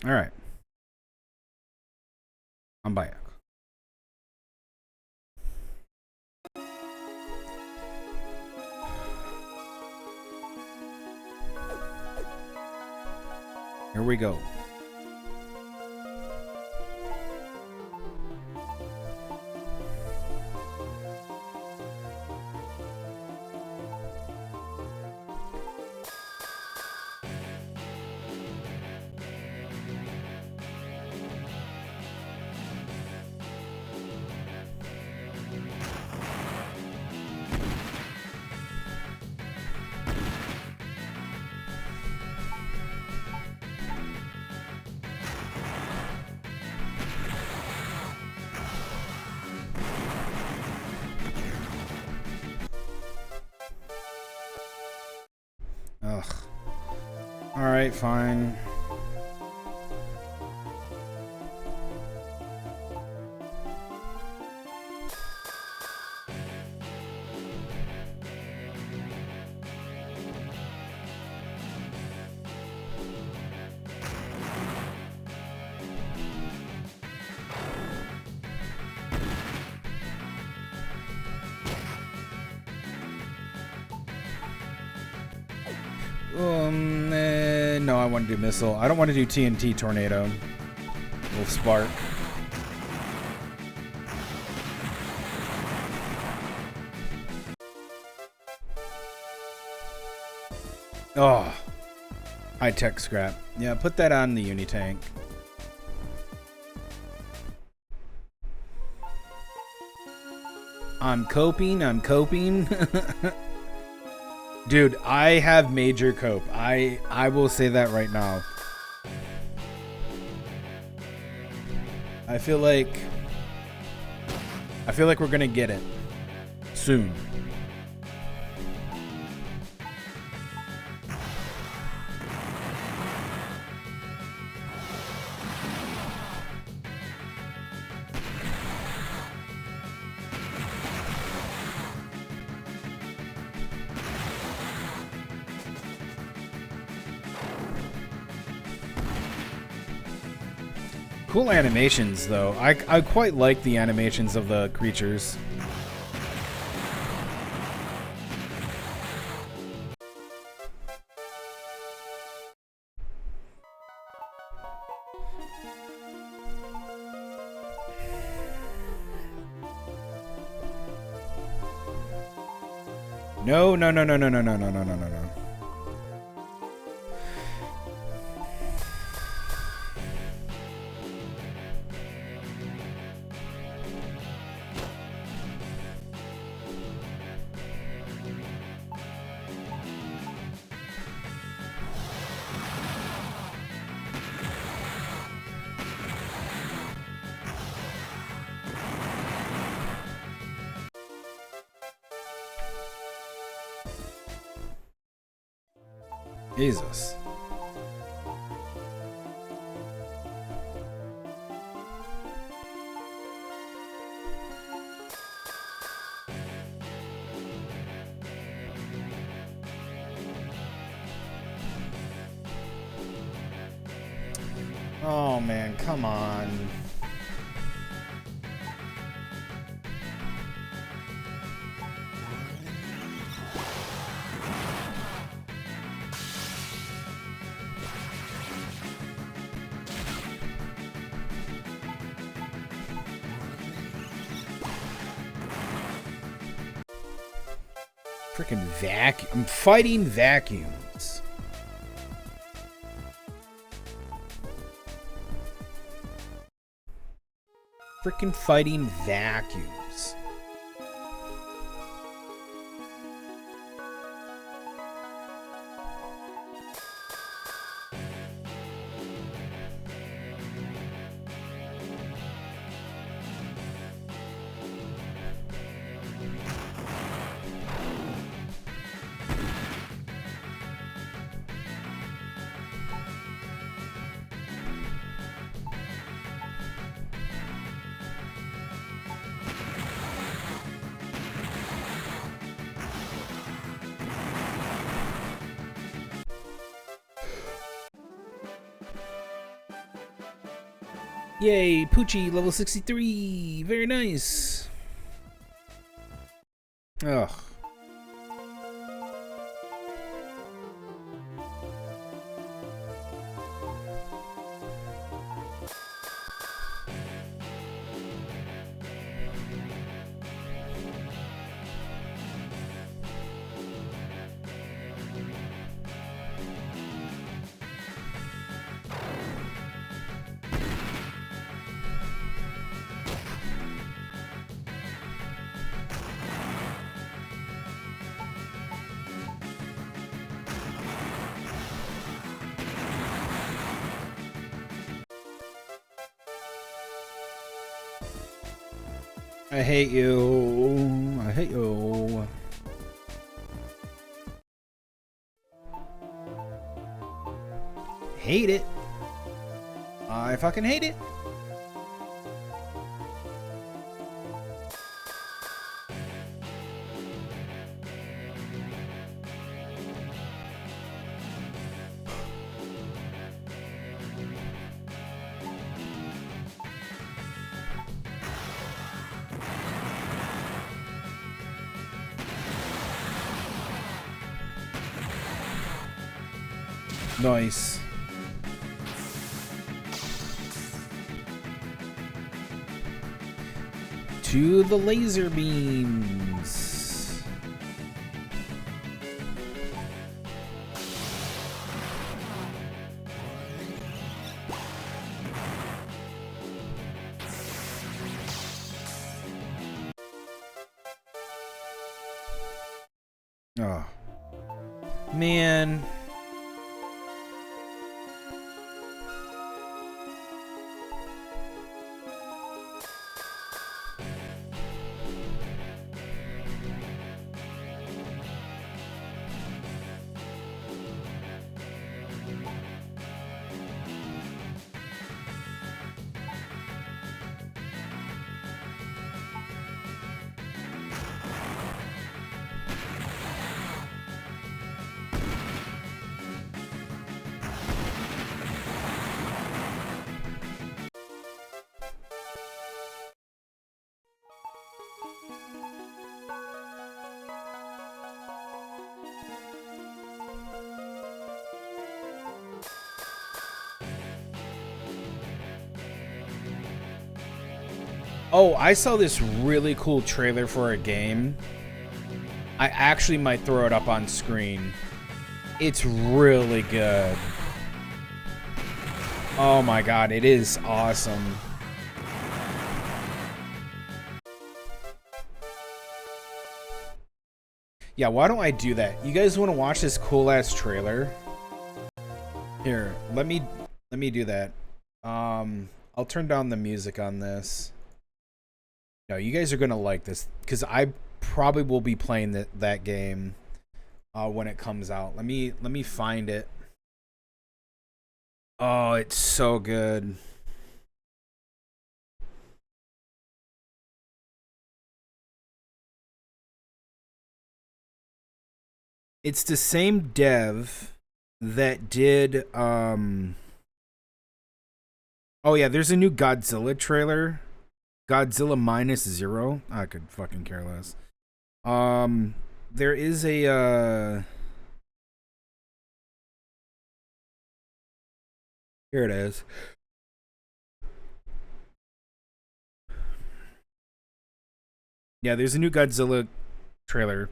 All right. I'm back. Here we go. Ugh. Alright, fine. No, I want to do missile. I don't want to do TNT tornado. Little spark. Oh, high tech scrap. Yeah, put that on the uni tank. I'm coping. I'm coping. Dude, I have major cope. I will say that right now. I feel like we're gonna get it soon. Cool animations, though. I quite like the animations of the creatures. No, no, no, no, no, no, no, no, no, no, no, no. Jesus. Oh man, come on. Freaking vacuum. I'm fighting vacuums. Freaking fighting vacuums. Yay, Poochie, level 63. Very nice. Ugh. I hate you. I hate you. Hate it. I fucking hate it. Nice. To the laser beams. Oh. Man. Oh, I saw this really cool trailer for a game. I actually might throw it up on screen. It's really good. Oh my god, it is awesome. Yeah, why don't I do that? You guys want to watch this cool ass trailer? Here, let me do that. I'll turn down the music on this. No, you guys are gonna like this because I probably will be playing that game when it comes out. Let me find it. Oh, it's so good. It's the same dev that did oh yeah, there's a new Godzilla trailer. Godzilla minus zero. I could fucking care less. There is a here it is. Yeah, there's a new Godzilla trailer.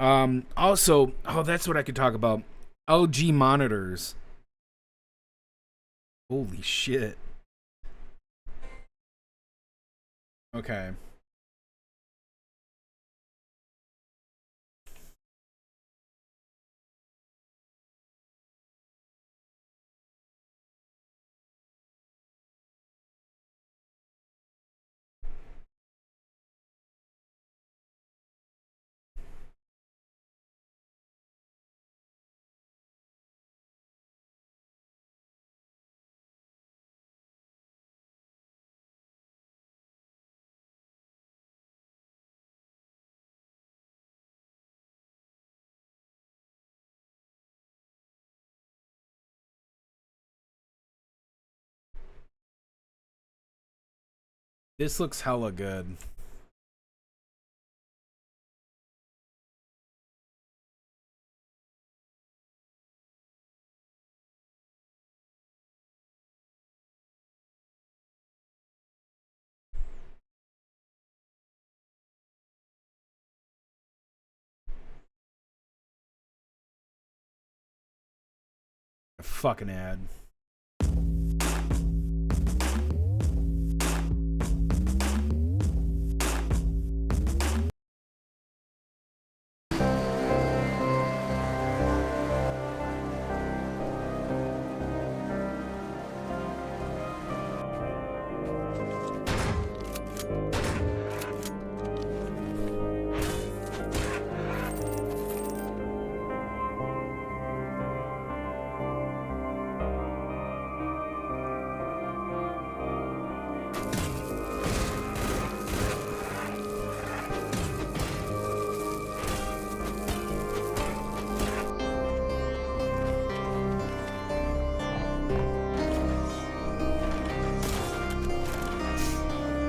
Also, oh, that's what I could talk about. LG monitors. Holy shit. Okay. This looks hella good. A fucking ad.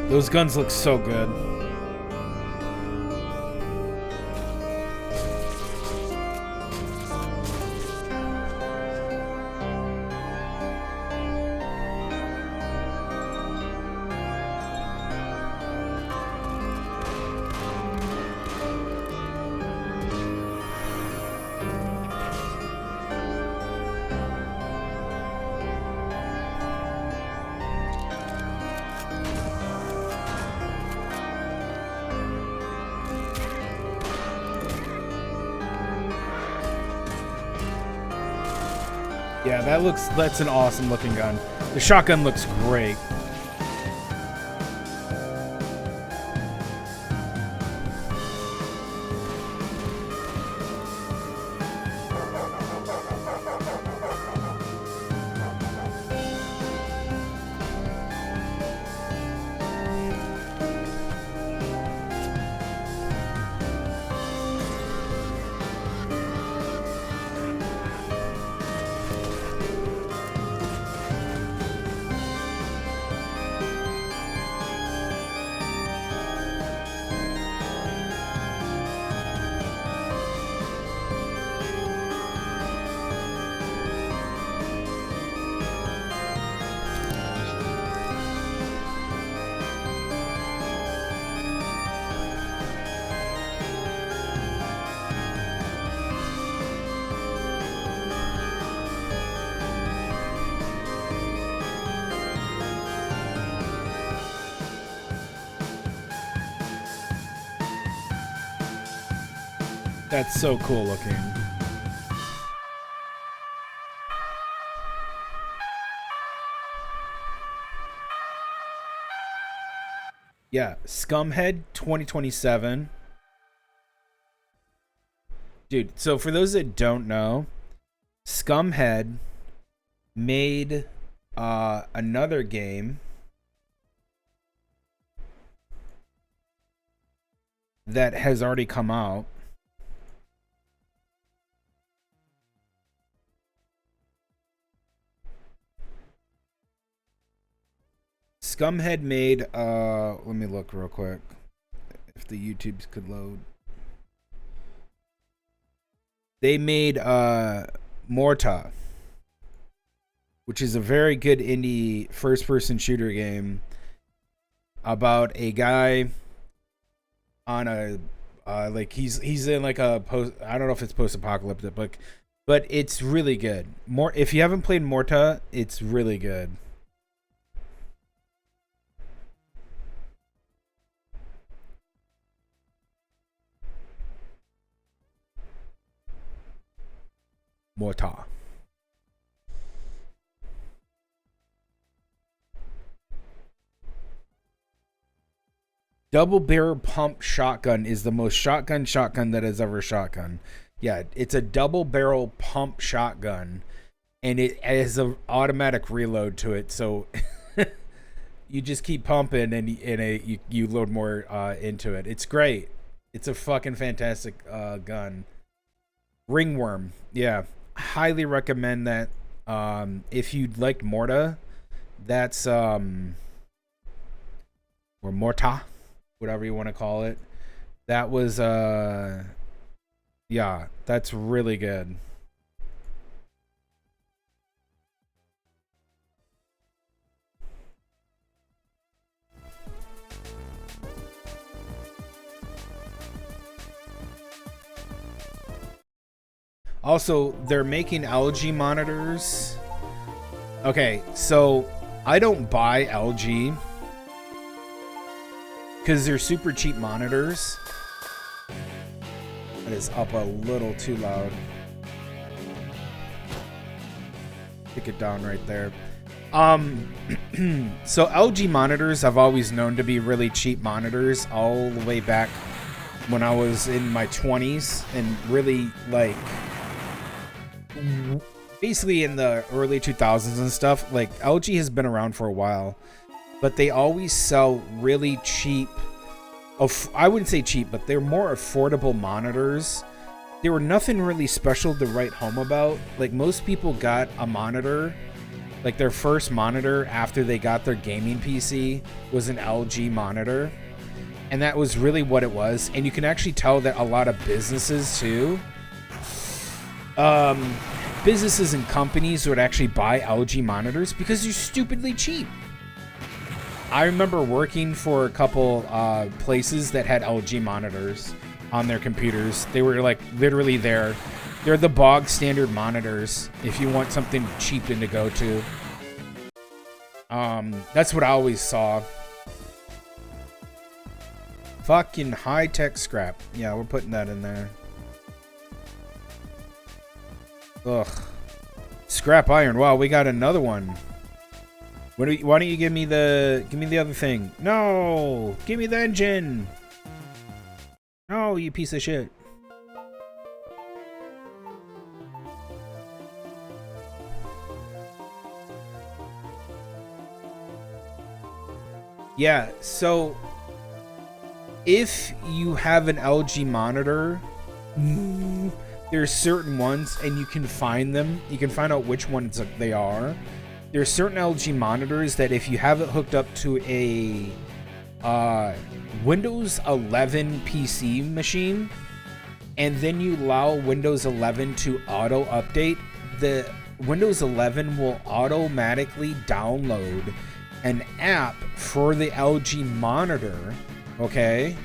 Those guns look so good. Yeah, that's an awesome looking gun. The shotgun looks great. That's so cool looking. Yeah, Scumhead 2027. Dude, so for those that don't know, Scumhead made another game that has already come out. Scumhead made let me look real quick if the YouTubes could load. They made Morta, which is a very good indie first-person shooter game about a guy on a like he's in like a post. I don't know if it's post-apocalyptic, but it's really good. More if you haven't played Morta, it's really good. Morta. Double barrel pump shotgun is the most shotgun that has ever shotgun. Yeah, it's a double barrel pump shotgun, and it has an automatic reload to it. So you just keep pumping, and you load more into it. It's great. It's a fucking fantastic gun. Ringworm, yeah, highly recommend that. If you'd like Morta, that's or Morta, whatever you want to call it. That was yeah, that's really good. Also, they're making LG monitors. Okay, so I don't buy LG because they're super cheap monitors. That is up a little too loud. Take it down right there. So LG monitors I've always known to be really cheap monitors all the way back when I was in my 20s and really like basically in the early 2000s and stuff. Like LG has been around for a while, but they always sell really cheap, I wouldn't say cheap, but they're more affordable monitors. They were nothing really special to write home about. Like most people got a monitor, like their first monitor after they got their gaming PC was an LG monitor. And that was really what it was. And you can actually tell that a lot of businesses too, businesses and companies would actually buy LG monitors because they're stupidly cheap. I remember working for a couple places that had LG monitors on their computers. They were like literally there. They're the bog standard monitors if you want something cheap and to go to. That's what I always saw. Fucking high-tech scrap. Yeah, we're putting that in there. Ugh. Scrap iron. Wow, we got another one. Why don't you give me the other thing? No! Give me the engine! No, you piece of shit. Yeah, so if you have an LG monitor, there's certain ones, and you can find them. You can find out which ones they are. There's certain LG monitors that if you have it hooked up to a Windows 11 PC machine, and then you allow Windows 11 to auto update, the Windows 11 will automatically download an app for the LG monitor, okay?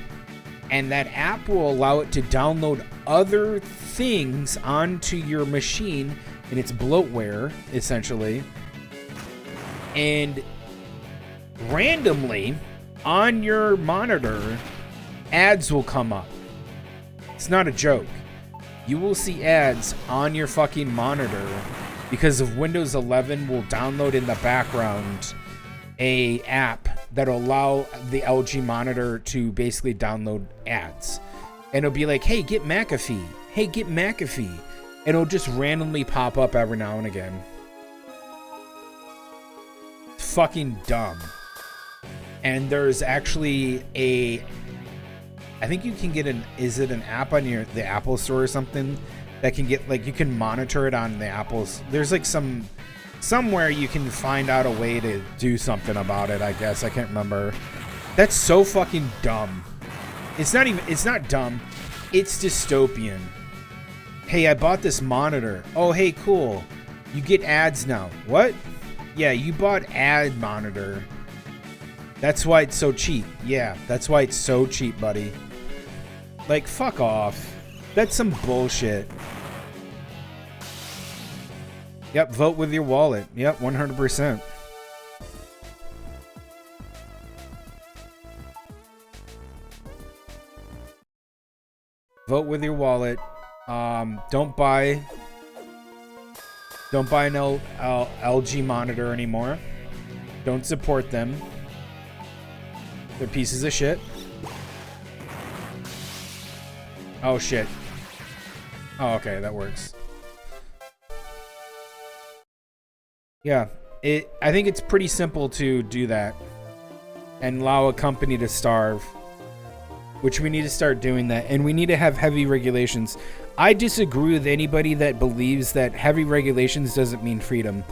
And that app will allow it to download other things onto your machine, and it's bloatware, essentially. And randomly, on your monitor, ads will come up. It's not a joke. You will see ads on your fucking monitor because of Windows 11 will download in the background a app that'll allow the LG monitor to basically download ads. And it'll be like, hey, get McAfee. Hey, get McAfee. And it'll just randomly pop up every now and again. It's fucking dumb. And there's actually I think you can get is it an app on the Apple Store or something that can get, like, you can monitor it on the Apple's. There's like somewhere you can find out a way to do something about it, I guess. I can't remember. That's so fucking dumb. It's not dumb. It's dystopian. Hey, I bought this monitor. Oh, hey, cool. You get ads now. What? Yeah, you bought ad monitor. That's why it's so cheap. Yeah, that's why it's so cheap, buddy. Like, fuck off. That's some bullshit. Yep, vote with your wallet. Yep, 100%. Vote with your wallet. Don't buy no LG monitor anymore. Don't support them. They're pieces of shit. Oh shit. Oh, okay, that works. Yeah, I think it's pretty simple to do that and allow a company to starve, which we need to start doing that, and we need to have heavy regulations. I disagree with anybody that believes that heavy regulations doesn't mean freedom.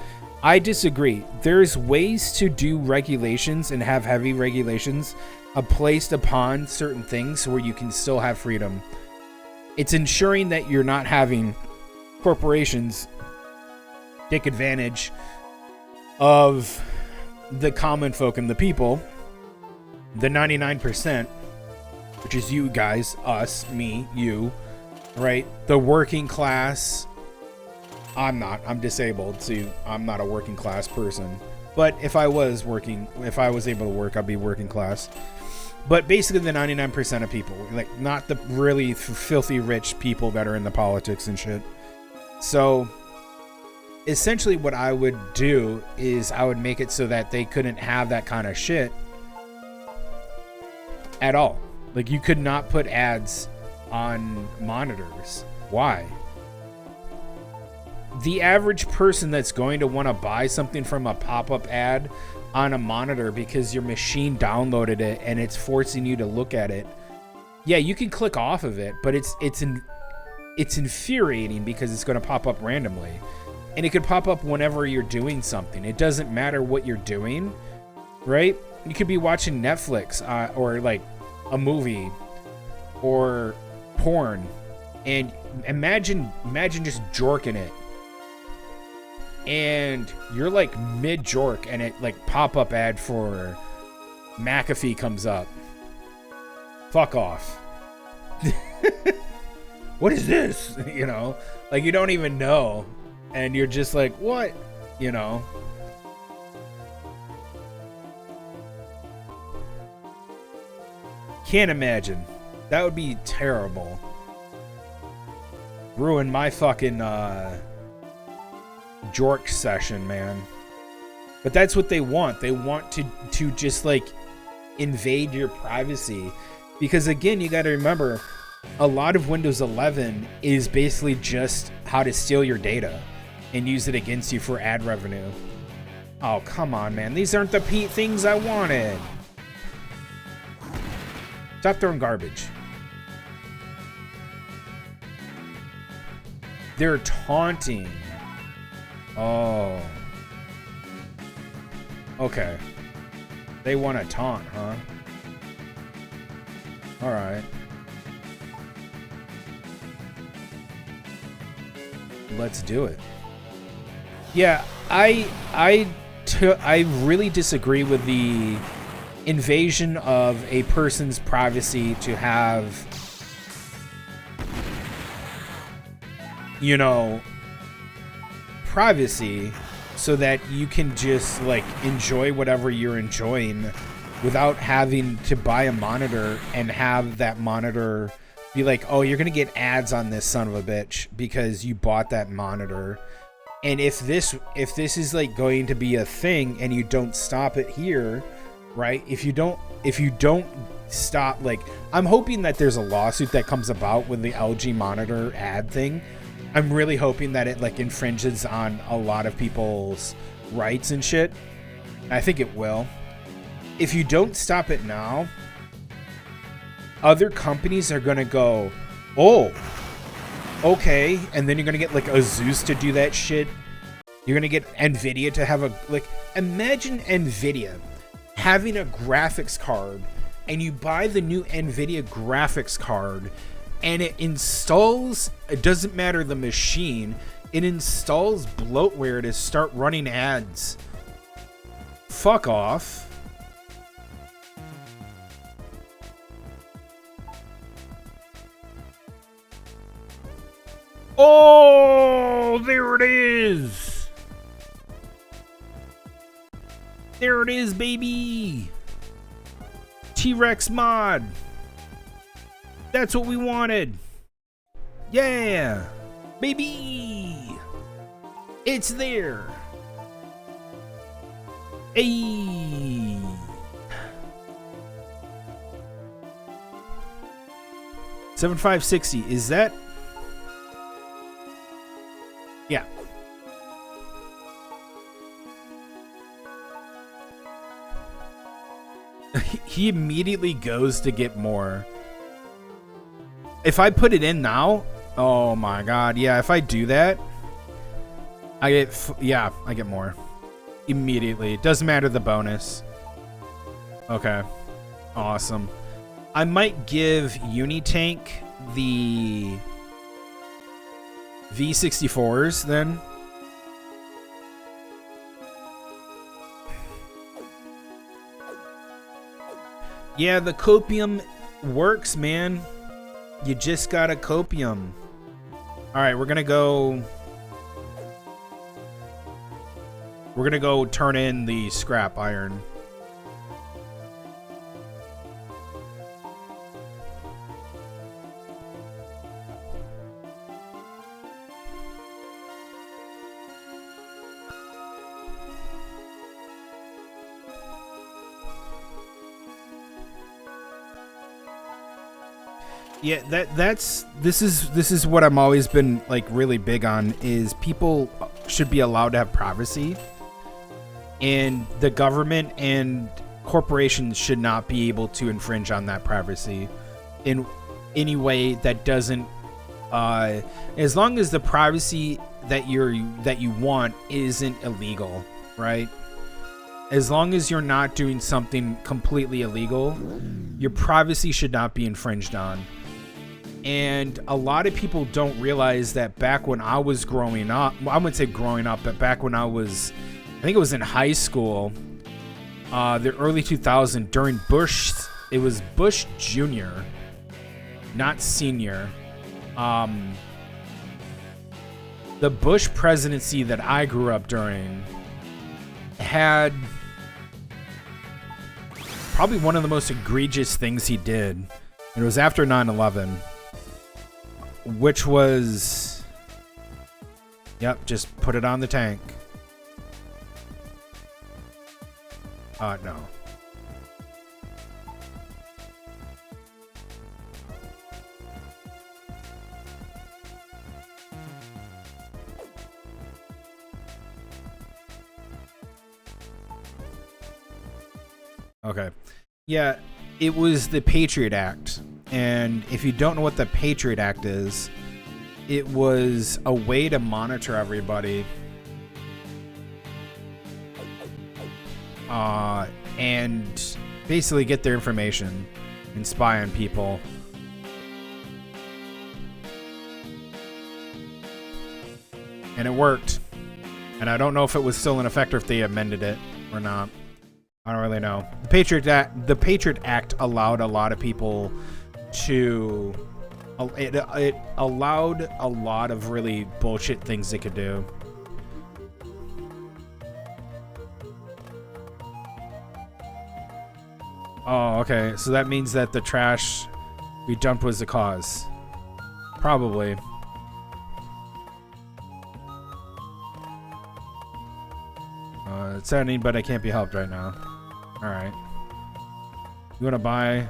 I disagree. There's ways to do regulations and have heavy regulations placed upon certain things where you can still have freedom. It's ensuring that you're not having corporations take advantage of the common folk and the people, the 99%, which is you guys, us, me, you, right? The working class. I'm disabled, so I'm not a working class person. But if I was able to work, I'd be working class. But basically the 99% of people, like not the really filthy rich people that are in the politics and shit. So essentially what I would do is I would make it so that they couldn't have that kind of shit at all. Like you could not put ads on monitors. Why? The average person that's going to want to buy something from a pop-up ad on a monitor because your machine downloaded it and it's forcing you to look at it. Yeah, you can click off of it, but it's infuriating because it's going to pop up randomly. And it could pop up whenever you're doing something. It doesn't matter what you're doing, right? You could be watching Netflix or like a movie or porn, and imagine just jorking it. And you're like mid-jork and it like pop-up ad for McAfee comes up. Fuck off. What is this? You know, like you don't even know. And you're just like, what? You know? Can't imagine. That would be terrible. Ruin my fucking jork session, man. But that's what they want. They want to just like invade your privacy. Because again, you got to remember, a lot of Windows 11 is basically just how to steal your data and use it against you for ad revenue. Oh, come on, man. These aren't the things I wanted. Stop throwing garbage. They're taunting. Oh. Okay. They want to taunt, huh? All right. Let's do it. Yeah, I really disagree with the invasion of a person's privacy to have, you know, privacy so that you can just like enjoy whatever you're enjoying without having to buy a monitor and have that monitor be like, oh, you're gonna get ads on this son of a bitch because you bought that monitor. And if this is like going to be a thing and you don't stop it here, right? If you don't stop, like, I'm hoping that there's a lawsuit that comes about with the LG monitor ad thing. I'm really hoping that it like infringes on a lot of people's rights and shit. I think it will. If you don't stop it now, other companies are gonna go, oh, okay, and then you're gonna get like Asus to do that shit. You're gonna get Nvidia to have a, like, imagine Nvidia having a graphics card, and you buy the new Nvidia graphics card, and it installs, it doesn't matter the machine, it installs bloatware to start running ads. Fuck off. Oh, there it is. There it is, baby. T-Rex mod. That's what we wanted. Yeah, baby. It's there. Hey. $7560. Is that? Yeah. He immediately goes to get more. If I put it in now, oh my god, yeah, if I do that, I get, yeah, I get more. Immediately. It doesn't matter the bonus. Okay. Awesome. I might give Unitank the V64s then. Yeah, the copium works, man. You just got a copium. All right, we're gonna go turn in the scrap iron. Yeah, this is what I'm always been like really big on is people should be allowed to have privacy, and the government and corporations should not be able to infringe on that privacy in any way that doesn't as long as the privacy that you want isn't illegal, right? As long as you're not doing something completely illegal, your privacy should not be infringed on. And a lot of people don't realize that back when I was growing up, well, I wouldn't say growing up, but back when I think it was in high school, the early 2000s, during Bush, it was Bush Jr., not Senior. The Bush presidency that I grew up during had probably one of the most egregious things he did. It was after 9/11. Which was, yep, just put it on the tank. No. Okay. Yeah, it was the Patriot Act. And if you don't know what the Patriot Act is, it was a way to monitor everybody and basically get their information and spy on people. And it worked. And I don't know if it was still in effect or if they amended it or not. I don't really know. The Patriot Act allowed a lot of people to it allowed a lot of really bullshit things they could do. Oh, okay. So that means that the trash we dumped was the cause. Probably. It's saddening, but I can't be helped right now. Alright. You wanna buy...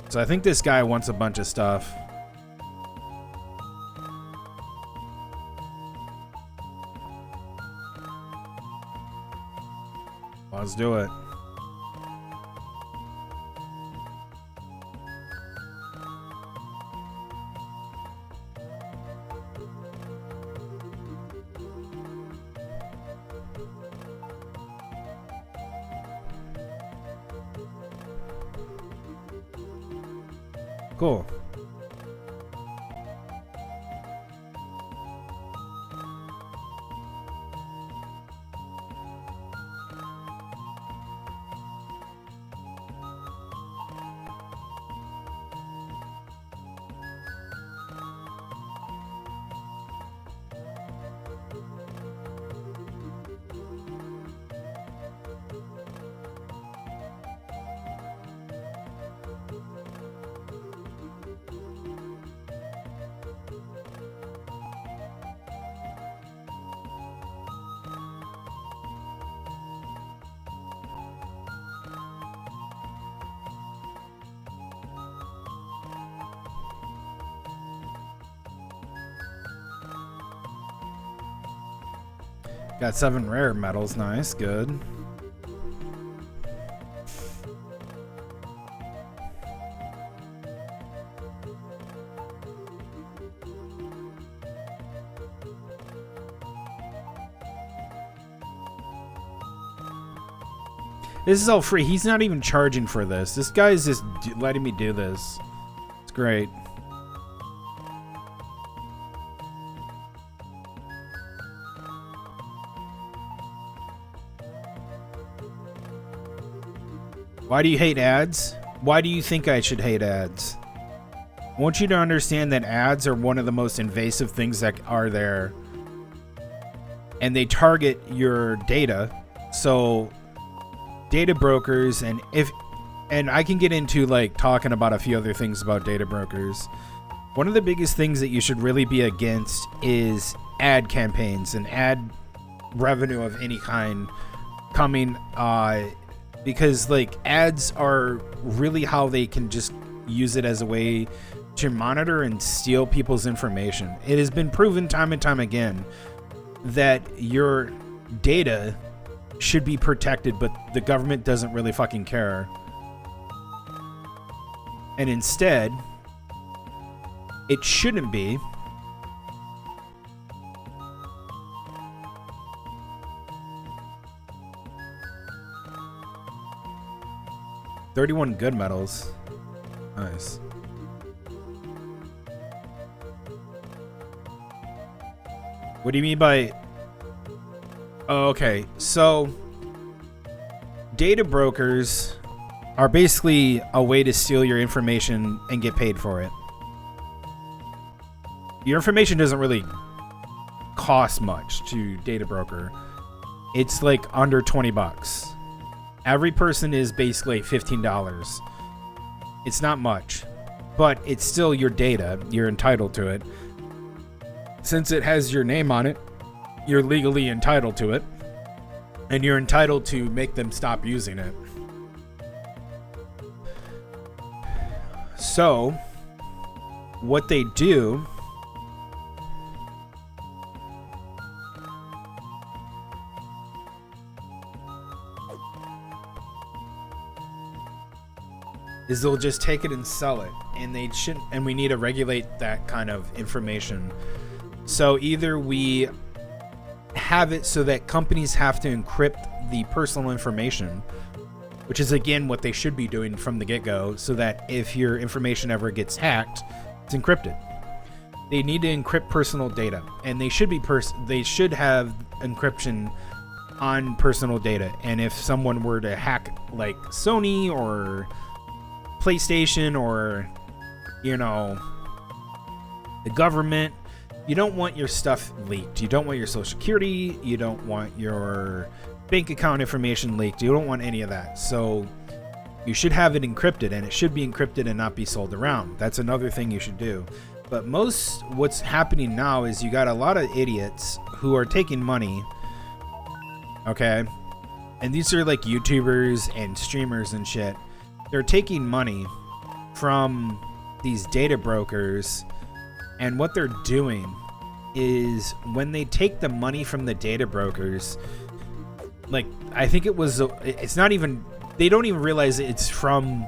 So I think this guy wants a bunch of stuff. Let's do it. Cool. Got 7 rare metals. Nice. Good. This is all free. He's not even charging for this. This guy's just letting me do this. It's great. Why do you hate ads? Why do you think I should hate ads? I want you to understand that ads are one of the most invasive things that are there. And they target your data. So data brokers, and I can get into like talking about a few other things about data brokers. One of the biggest things that you should really be against is ad campaigns and ad revenue of any kind coming, because like ads are really how they can just use it as a way to monitor and steal people's information. It has been proven time and time again that your data should be protected, but the government doesn't really fucking care. And instead, it shouldn't be. $31 good medals. Nice. What do you mean by... Oh, okay, so data brokers are basically a way to steal your information and get paid for it. Your information doesn't really cost much to data broker. It's like under 20 bucks. Every person is basically $15. It's not much, but it's still your data. You're entitled to it. Since it has your name on it, you're legally entitled to it, and you're entitled to make them stop using it. So, what they do is they'll just take it and sell it, and they shouldn't, and we need to regulate that kind of information. So either we have it so that companies have to encrypt the personal information, which is again what they should be doing from the get-go, so that if your information ever gets hacked, it's encrypted. They need to encrypt personal data, and they should be they should have encryption on personal data. And if someone were to hack like Sony or PlayStation or, you know, the government, you don't want your stuff leaked. You don't want your social security. You don't want your bank account information leaked. You don't want any of that. So you should have it encrypted, and it should be encrypted and not be sold around. That's another thing you should do. But what's happening now is you got a lot of idiots who are taking money. Okay. And these are like YouTubers and streamers and shit. They're taking money from these data brokers, and what they're doing is when they take the money from the data brokers, like I think it's not even, they don't even realize it's from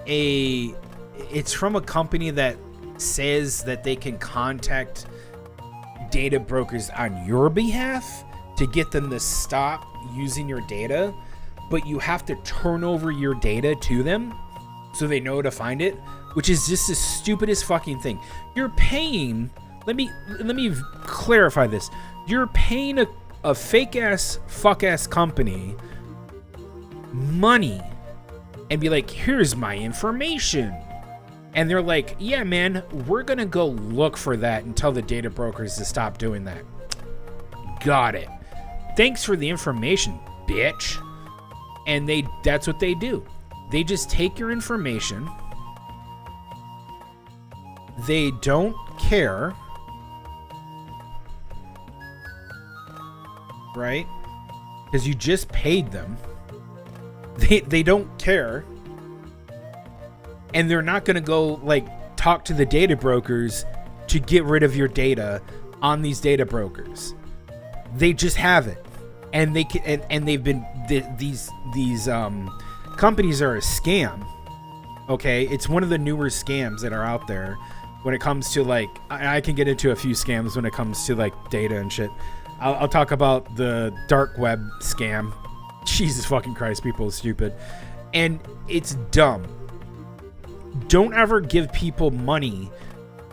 a company that says that they can contact data brokers on your behalf to get them to stop using your data. But you have to turn over your data to them so they know to find it, which is just the stupidest fucking thing. You're paying, let me clarify this. You're paying a fake ass, fuck ass company money and be like, here's my information. And they're like, yeah, man, we're going to go look for that and tell the data brokers to stop doing that. Got it. Thanks for the information, bitch. And that's what they do. They just take your information. They don't care. Right? Because you just paid them. They don't care. And they're not going to go like talk to the data brokers to get rid of your data on these data brokers. They just have it. And they can, and they've been these companies are a scam. Okay, it's one of the newer scams that are out there when it comes to like, I can get into a few scams when it comes to like data and shit. I'll talk about the dark web scam Jesus fucking Christ, people are stupid. And it's dumb. Don't ever give people money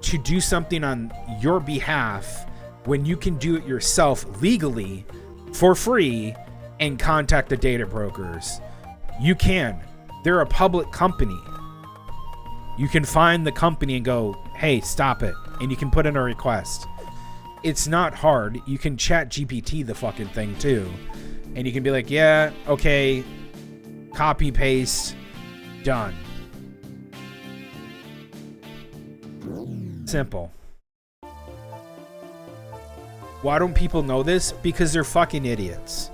to do something on your behalf when you can do it yourself legally for free and contact the data brokers. You can. They're a public company. You can find the company and go, hey, stop it. And you can put in a request. It's not hard. You can chat GPT the fucking thing too. And you can be like, yeah, okay, copy, paste, done. Simple. Why don't people know this? Because they're fucking idiots.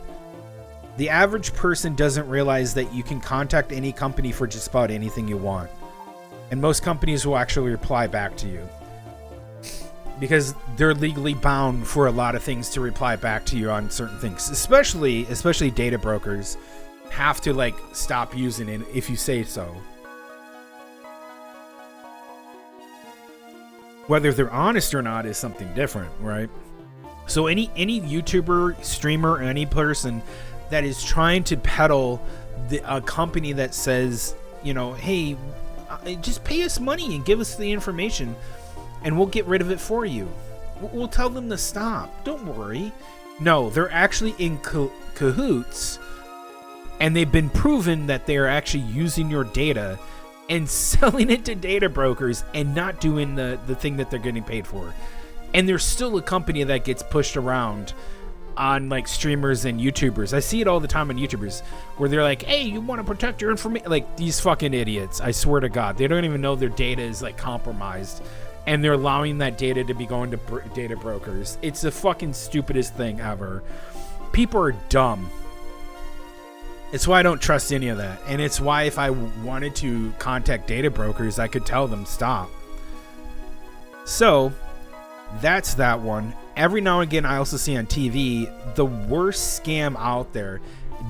The average person doesn't realize that you can contact any company for just about anything you want. And most companies will actually reply back to you. Because they're legally bound for a lot of things to reply back to you on certain things. Especially data brokers have to like stop using it if you say so. Whether they're honest or not is something different, right? So any YouTuber, streamer, or any person that is trying to peddle a company that says, you know, hey, just pay us money and give us the information and we'll get rid of it for you. We'll tell them to stop. Don't worry. No, they're actually in cahoots, and they've been proven that they're actually using your data and selling it to data brokers and not doing the thing that they're getting paid for. And there's still a company that gets pushed around on like streamers and YouTubers. I see it all the time on YouTubers where they're like, hey, you want to protect your information? Like these fucking idiots. I swear to God, they don't even know their data is like compromised. And they're allowing that data to be going to data brokers. It's the fucking stupidest thing ever. People are dumb. It's why I don't trust any of that. And it's why if I wanted to contact data brokers, I could tell them stop. So that's that one. Every now and again, I also see on TV the worst scam out there.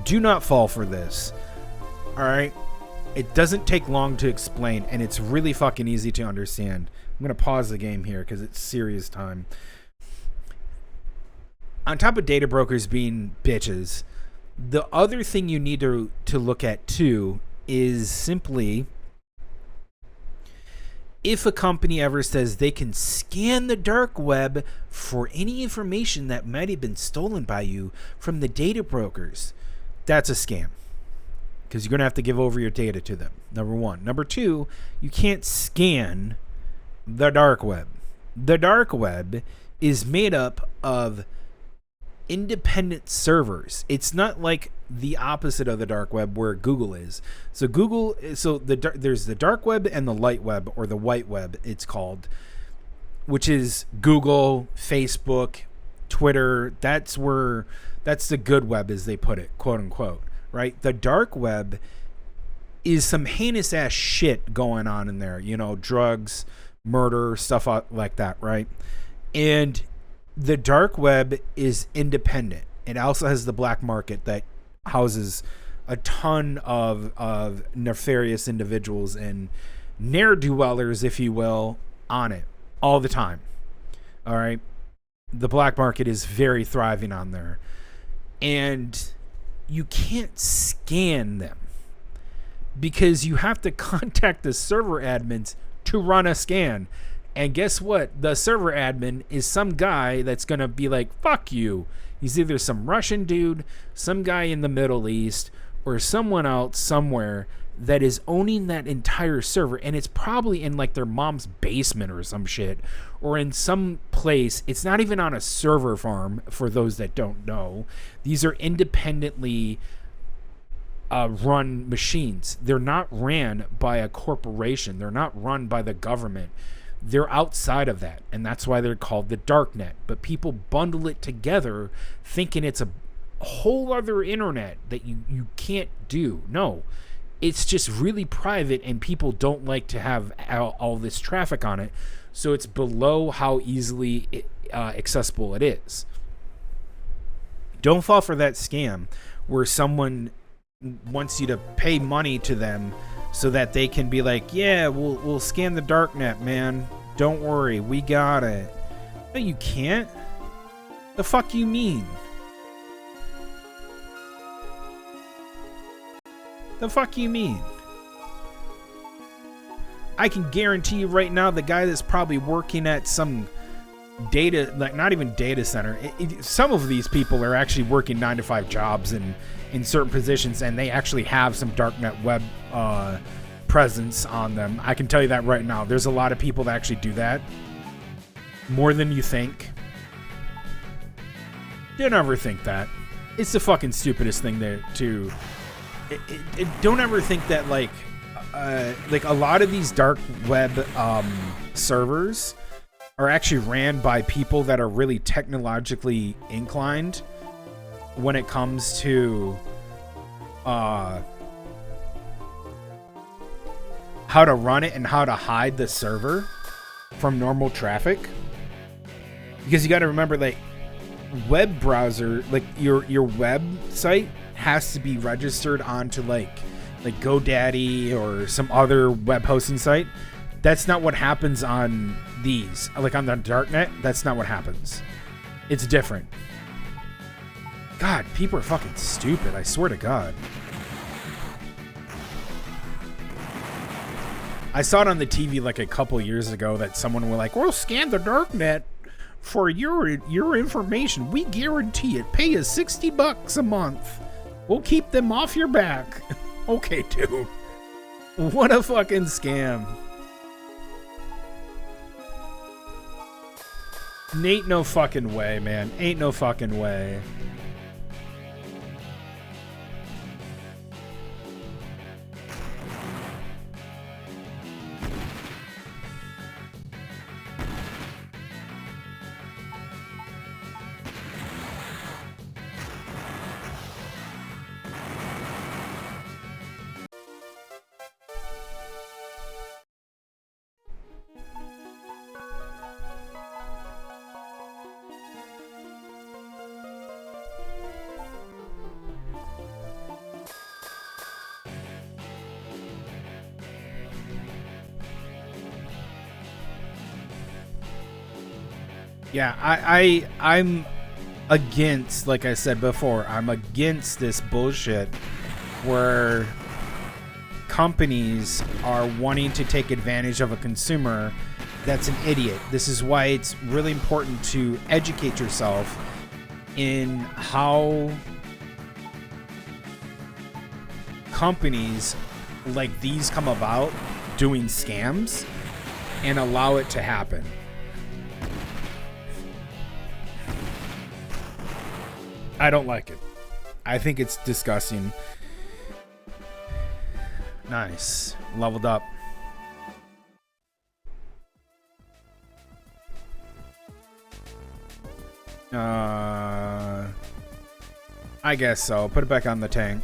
Do not fall for this. All right? It doesn't take long to explain, and it's really fucking easy to understand. I'm going to pause the game here because it's serious time. On top of data brokers being bitches, the other thing you need to look at too is simply if a company ever says they can scan the dark web for any information that might have been stolen by you from the data brokers, that's a scam. Because you're going to have to give over your data to them, number one. Number two, you can't scan the dark web. The dark web is made up of independent servers. It's not like the opposite of the dark web where Google is. So there's the dark web and the light web, or the white web it's called, which is Google, Facebook, Twitter. That's the good web, as they put it, quote unquote. Right? The dark web is some heinous ass shit going on in there. You know, drugs, murder, stuff like that, right? And the dark web is independent. It also has the black market that houses a ton of nefarious individuals and ne'er-do-wellers, if you will, on it all the time. All right? The black market is very thriving on there. And you can't scan them because you have to contact the server admins to run a scan. And guess what? The server admin is some guy that's going to be like, fuck you. He's either some Russian dude, some guy in the Middle East, or someone else somewhere that is owning that entire server. And it's probably in like their mom's basement or some shit, or in some place. It's not even on a server farm, for those that don't know. These are independently run machines. They're not ran by a corporation. They're not run by the government. They're outside of that, and that's why they're called the darknet. But people bundle it together thinking it's a whole other internet that you can't do. No, it's just really private, and people don't like to have all this traffic on it, so it's below how easily accessible it is. Don't fall for that scam where someone wants you to pay money to them so that they can be like, yeah, we'll scan the darknet, man. Don't worry, we got it. No, you can't. The fuck you mean? The fuck you mean? I can guarantee you right now, the guy that's probably working at some data, like not even data center, some of these people are actually working 9-to-5 jobs in certain positions, and they actually have some darknet web presence on them. I can tell you that right now. There's a lot of people that actually do that. More than you think. Don't ever think that. It's the fucking stupidest thing to don't ever think that like a lot of these dark web servers are actually ran by people that are really technologically inclined when it comes to how to run it and how to hide the server from normal traffic. Because you got to remember, like, web browser, like your website has to be registered onto like GoDaddy or some other web hosting site. That's not what happens on these. Like on the darknet, that's not what happens. It's different. God, people are fucking stupid. I swear to God. I saw it on the TV like a couple years ago that someone was like, "We'll scan the darknet for your information. We guarantee it. Pay us $60 a month. We'll keep them off your back." Okay, dude. What a fucking scam. Ain't no fucking way, man. Ain't no fucking way. Yeah, I'm against, like I said before, I'm against this bullshit where companies are wanting to take advantage of a consumer that's an idiot. This is why it's really important to educate yourself in how companies like these come about doing scams and allow it to happen. I don't like it. I think it's disgusting. Nice. Leveled up. I guess so. Put it back on the tank.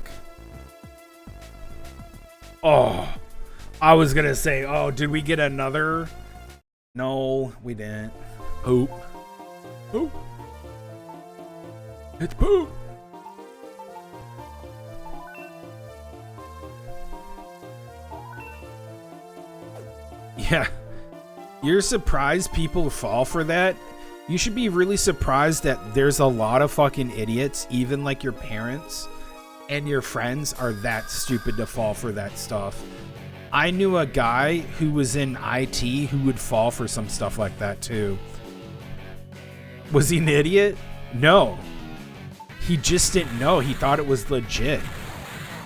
Oh, I was gonna say, oh, did we get another? No, we didn't. Poop. Poop. It's poop. Yeah. You're surprised people fall for that? You should be really surprised that there's a lot of fucking idiots, even like your parents and your friends are that stupid to fall for that stuff. I knew a guy who was in IT who would fall for some stuff like that too. Was he an idiot? No. He just didn't know. He thought it was legit.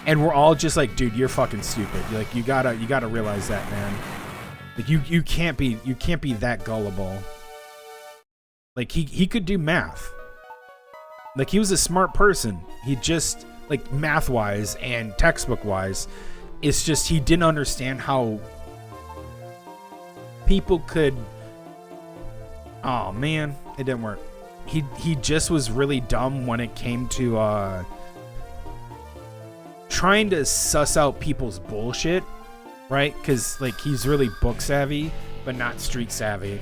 And we're all just like, dude, you're fucking stupid. Like, you gotta realize that, man. Like, you can't be that gullible. Like, he could do math. Like, he was a smart person. He just, like, math-wise and textbook-wise, it's just he didn't understand how people could... Oh, man. It didn't work. He just was really dumb when it came to trying to suss out people's bullshit, right? Because, like, he's really book savvy, but not street savvy.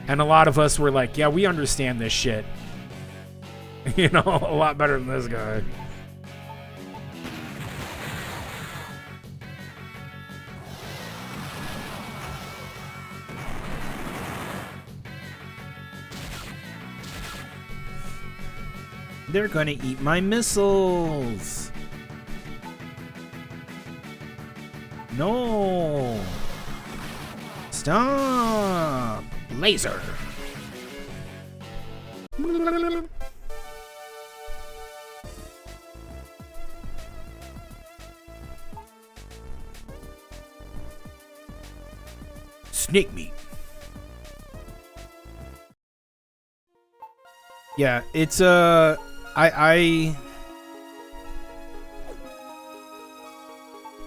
And a lot of us were like, yeah, we understand this shit. You know, a lot better than this guy. They're gonna eat my missiles. No. Stop. Laser. Snake meat. Yeah, it's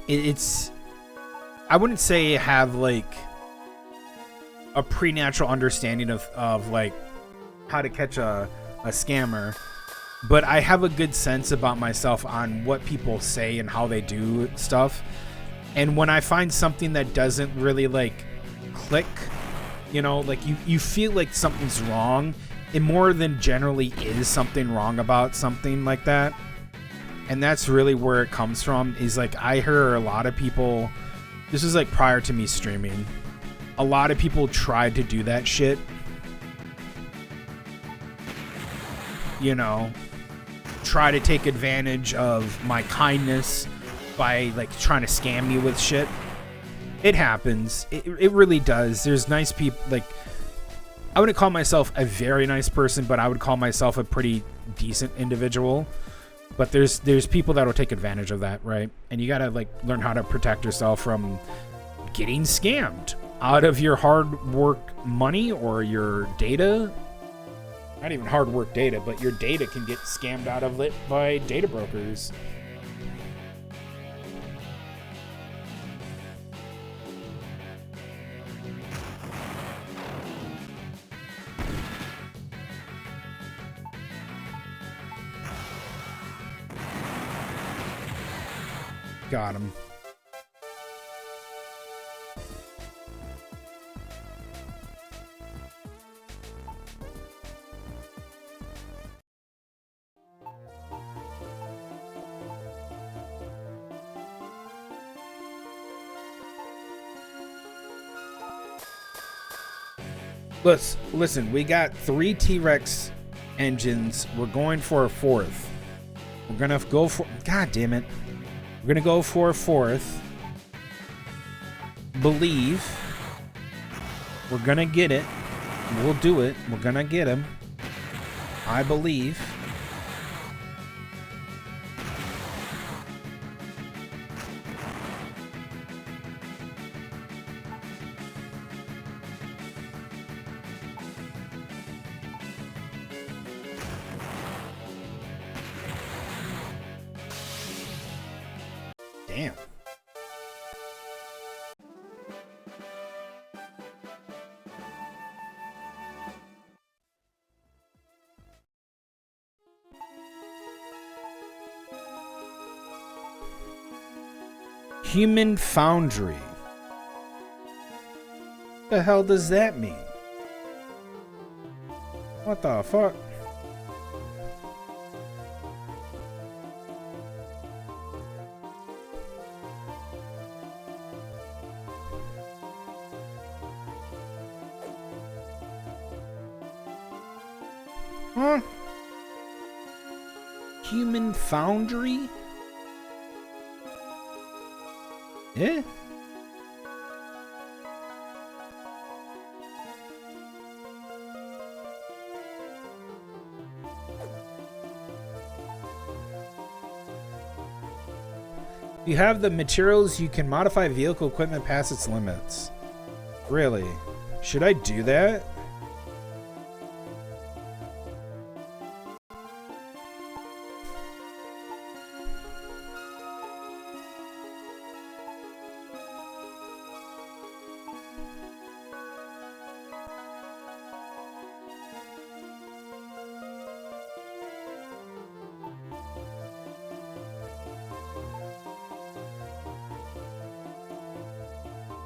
it's I wouldn't say I have like a preternatural understanding of like how to catch a scammer, but I have a good sense about myself on what people say and how they do stuff. And when I find something that doesn't really like click, you know, like you feel like something's wrong, it more than generally is something wrong about something like that. And that's really where it comes from, is like I hear a lot of people, this is like prior to me streaming, a lot of people tried to do that shit, you know, try to take advantage of my kindness by like trying to scam me with shit. It happens. It really does. There's nice people. Like, I wouldn't call myself a very nice person, but I would call myself a pretty decent individual. But there's people that will take advantage of that, right? And you gotta like learn how to protect yourself from getting scammed out of your hard work money or your data. Not even hard work data, but your data can get scammed out of it by data brokers. Got him. Listen, we got 3 T-Rex engines. We're going for a 4th. We're gonna go for... God damn it. We're gonna go for a 4th. Believe. We're gonna get it. We'll do it. We're gonna get him. I believe. Damn. Human Foundry. What the hell does that mean? What the fuck? Huh? Human Foundry? Yeah. You have the materials, you can modify vehicle equipment past its limits. Really? Should I do that?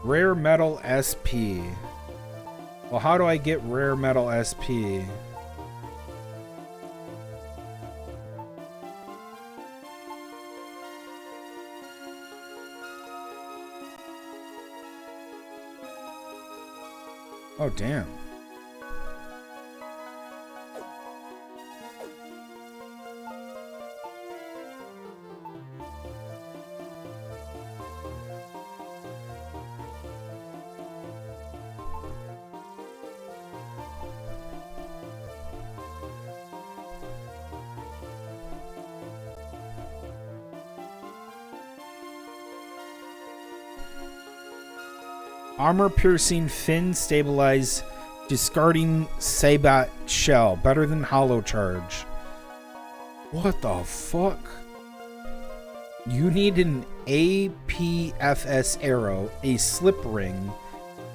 Rare Metal SP. Well, how do I get Rare Metal SP? Oh, damn. Armor-piercing, fin-stabilized, discarding Sabat shell. Better than Hollow Charge. What the fuck? You need an APFS arrow, a slip ring,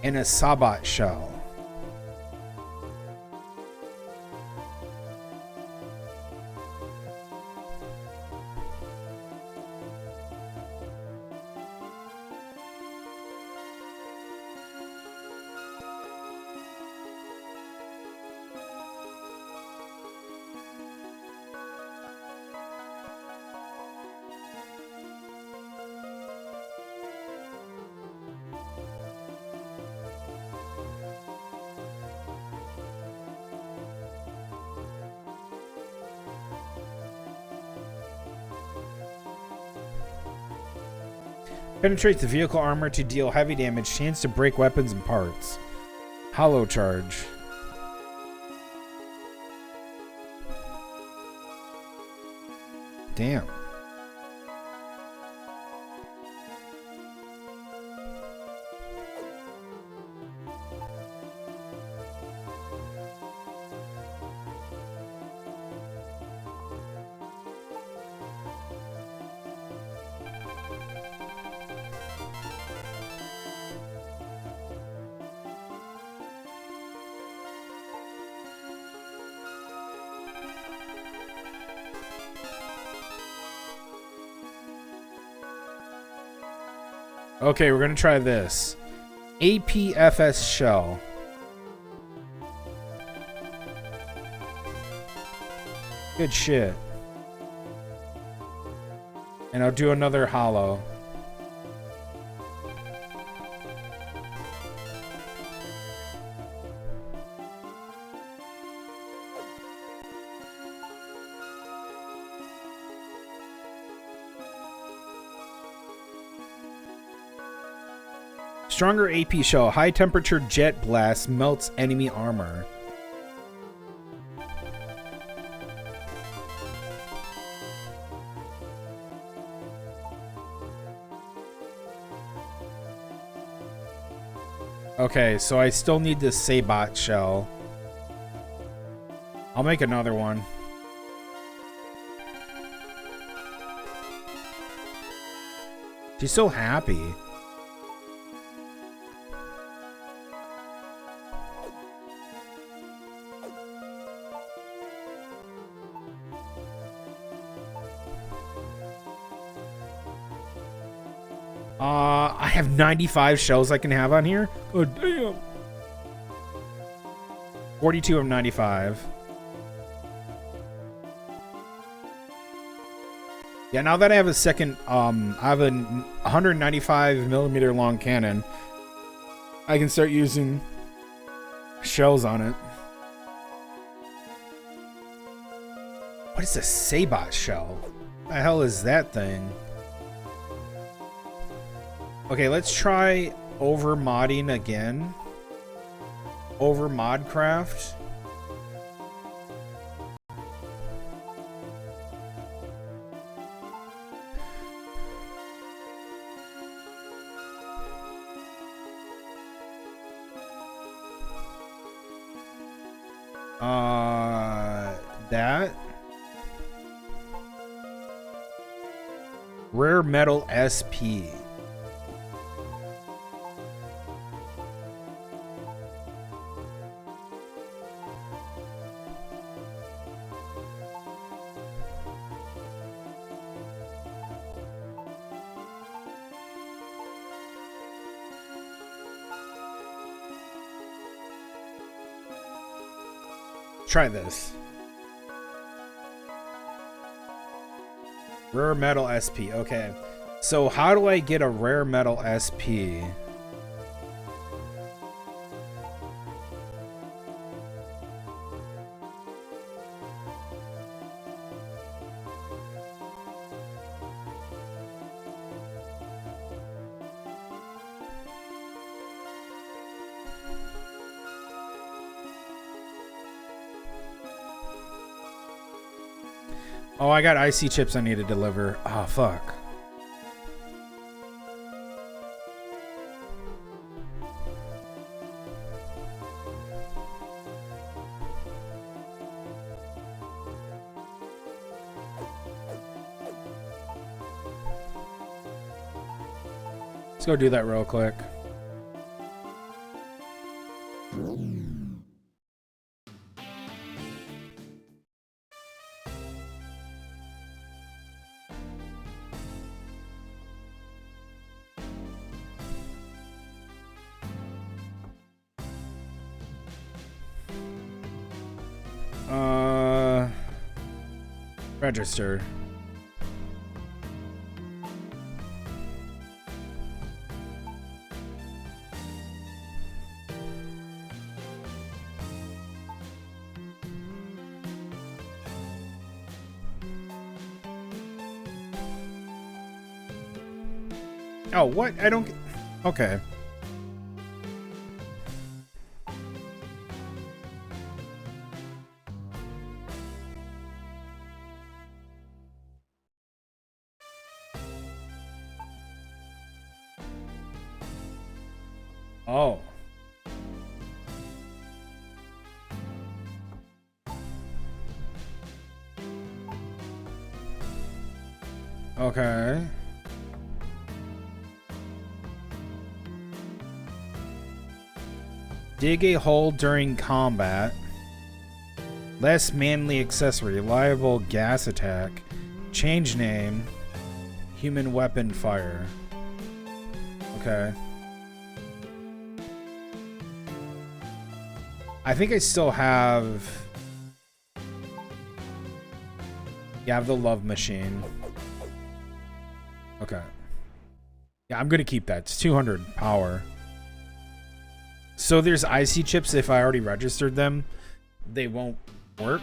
and a Sabat shell. Penetrates the vehicle armor to deal heavy damage. Chance to break weapons and parts. Hollow Charge. Damn. Okay, we're gonna try this. APFS shell. Good shit. And I'll do another hollow. Stronger AP shell. High temperature jet blast melts enemy armor. Okay, so I still need this Sabat shell. I'll make another one. She's so happy. I have 95 shells I can have on here. Oh, damn. 42 of 95. Yeah, now that I have a second, I have a 195 millimeter long cannon, I can start using shells on it. What is a Sabat shell? What the hell is that thing? Okay, let's try over modding again. Over Modcraft. That. Rare Metal SP. Try this. Rare Metal SP. Okay. So how do I get a Rare Metal SP? Oh, I got IC chips I need to deliver. Oh, fuck. Let's go do that real quick. Register. Oh, what? I don't... Okay. Oh. Okay. Dig a hole during combat. Less manly accessory. Reliable gas attack. Change name. Human weapon fire. Okay. I think I still have... Yeah, I have the love machine. Okay. Yeah, I'm gonna keep that. It's 200 power. So there's IC chips. If I already registered them, they won't work.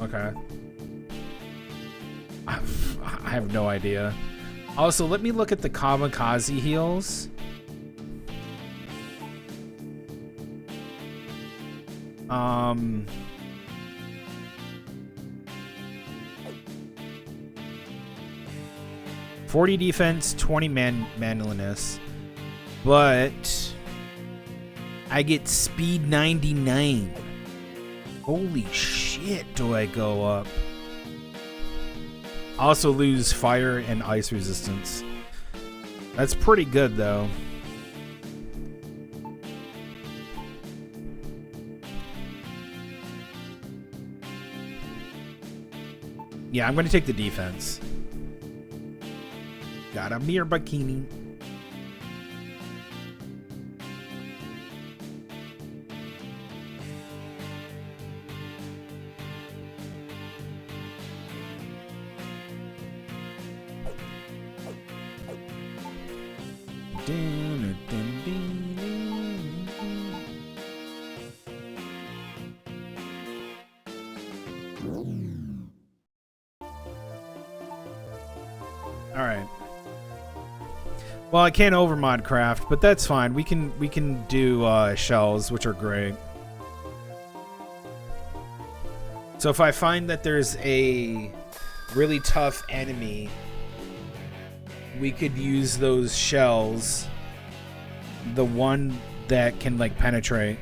Okay. I have no idea. Also, let me look at the kamikaze heals. 40 defense, 20 manliness, but I get speed 99. Holy shit, do I go up? I also lose fire and ice resistance. That's pretty good, though. Yeah, I'm going to take the defense. Got a mirror bikini. Alright. Well, I can't overmod craft, but that's fine. We can do shells, which are great. So if I find that there's a really tough enemy, we could use those shells. The one that can like penetrate.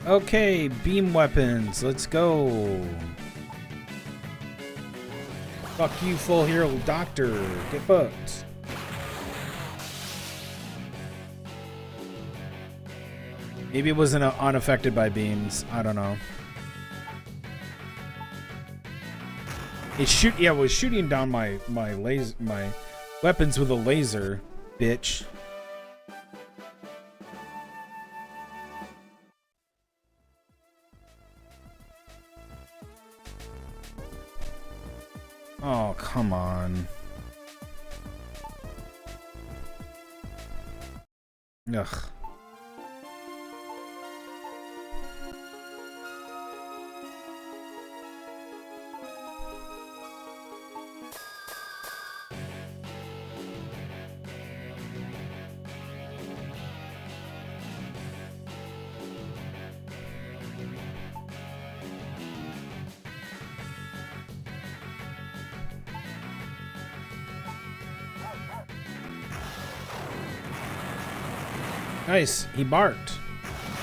Okay, beam weapons. Let's go. Fuck you, full hero doctor. Get fucked. Maybe it wasn't unaffected by beams. I don't know. It was shooting down my weapons with a laser, bitch. Oh, come on. Ugh. Nice. He barked.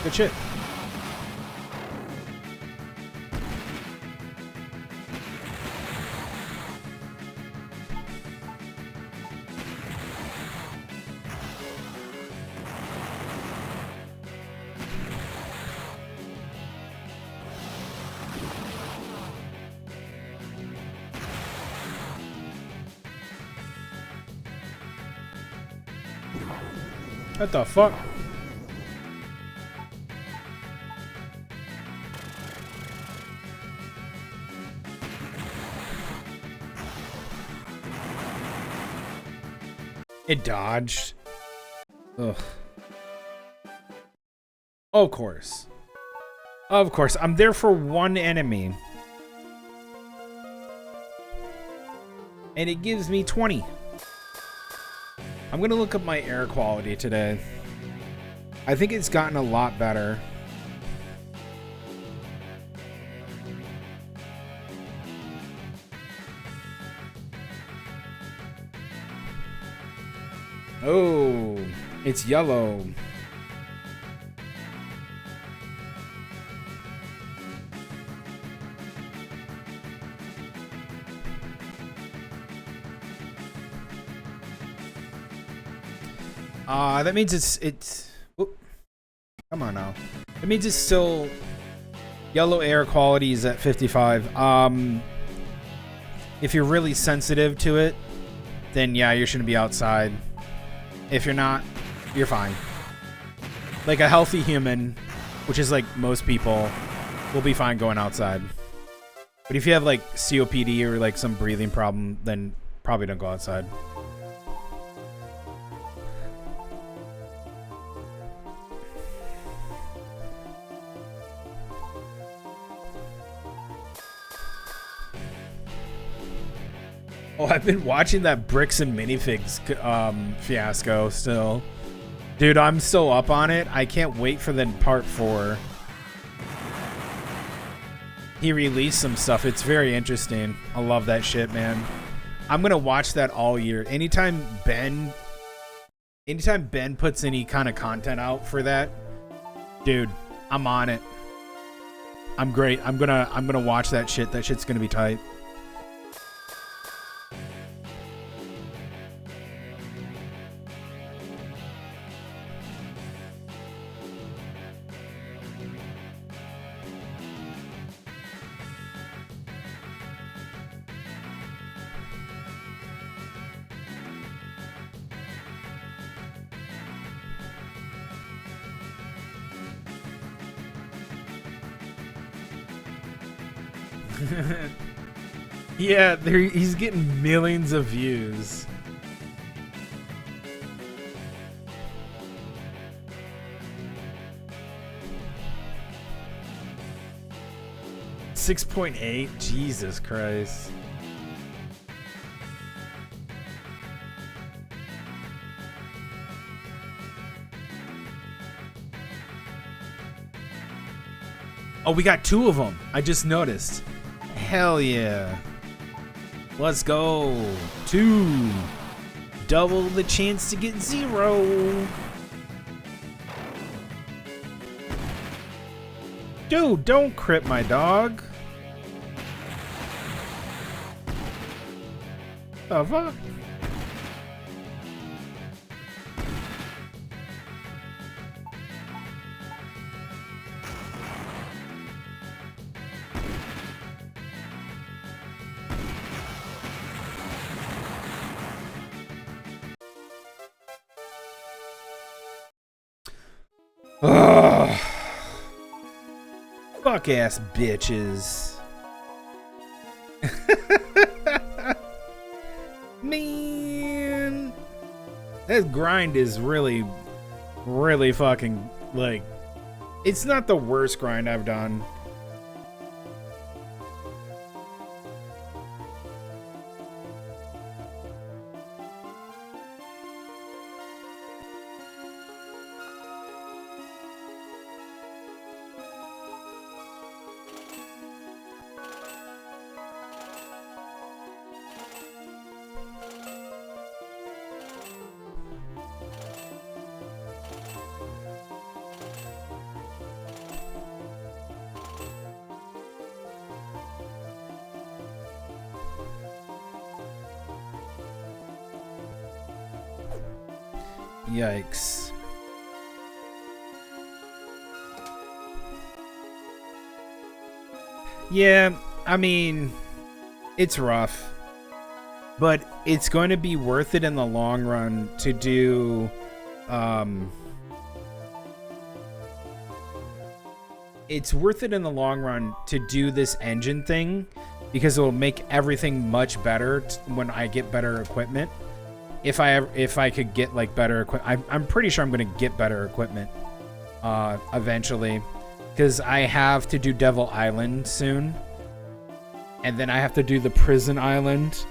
Good shit. What the fuck? It dodged. Ugh. Of course. Of course. I'm there for one enemy. And it gives me 20. I'm gonna look up my air quality today. I think it's gotten a lot better. Oh, it's yellow. That means it's whoop. Come on now. That means it's still yellow air quality is at 55. If you're really sensitive to it, then yeah, you shouldn't be outside. If you're not, you're fine. Like a healthy human, which is like most people, will be fine going outside. But if you have like COPD or like some breathing problem, then probably don't go outside. Oh, I've been watching that bricks and minifigs fiasco still. Dude, I'm still up on it. I can't wait for the part 4. He released some stuff. It's very interesting. I love that shit, man. I'm gonna watch that all year. Anytime Ben puts any kind of content out for that, dude, I'm on it. I'm great. I'm gonna watch that shit. That shit's gonna be tight. Yeah, he's getting millions of views. $6.8. Jesus Christ. Oh, we got 2 of them. I just noticed. Hell yeah. Let's go. 2. Double the chance to get 0. Dude, don't crit my dog. The fuck? Ugh. Fuck ass bitches. This grind is really, really fucking, like, it's not the worst grind I've done. Yikes. Yeah, I mean, it's rough. But it's going to be worth it in the long run to do... it's worth it in the long run to do this engine thing because it will make everything much better when I get better equipment. If I could get like better equipment, I'm pretty sure I'm going to get better equipment eventually, because I have to do Devil Island soon, and then I have to do the Prison Island.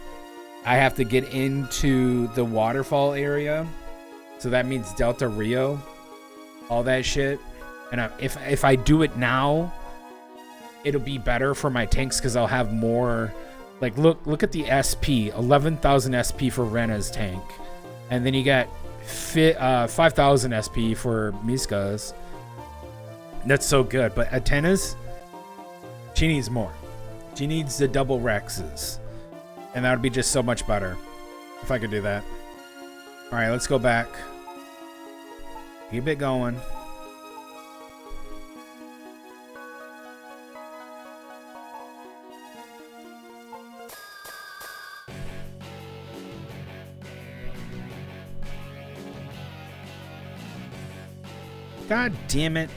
I have to get into the waterfall area, so that means Delta Rio, all that shit. And if I do it now, it'll be better for my tanks because I'll have more. Like, look at the SP, 11,000 SP for Rena's tank. And then you got 5,000 SP for Miska's. That's so good. But Atena's, she needs more. She needs the double Rexes. And that would be just so much better if I could do that. All right, let's go back. Keep it going. God damn it.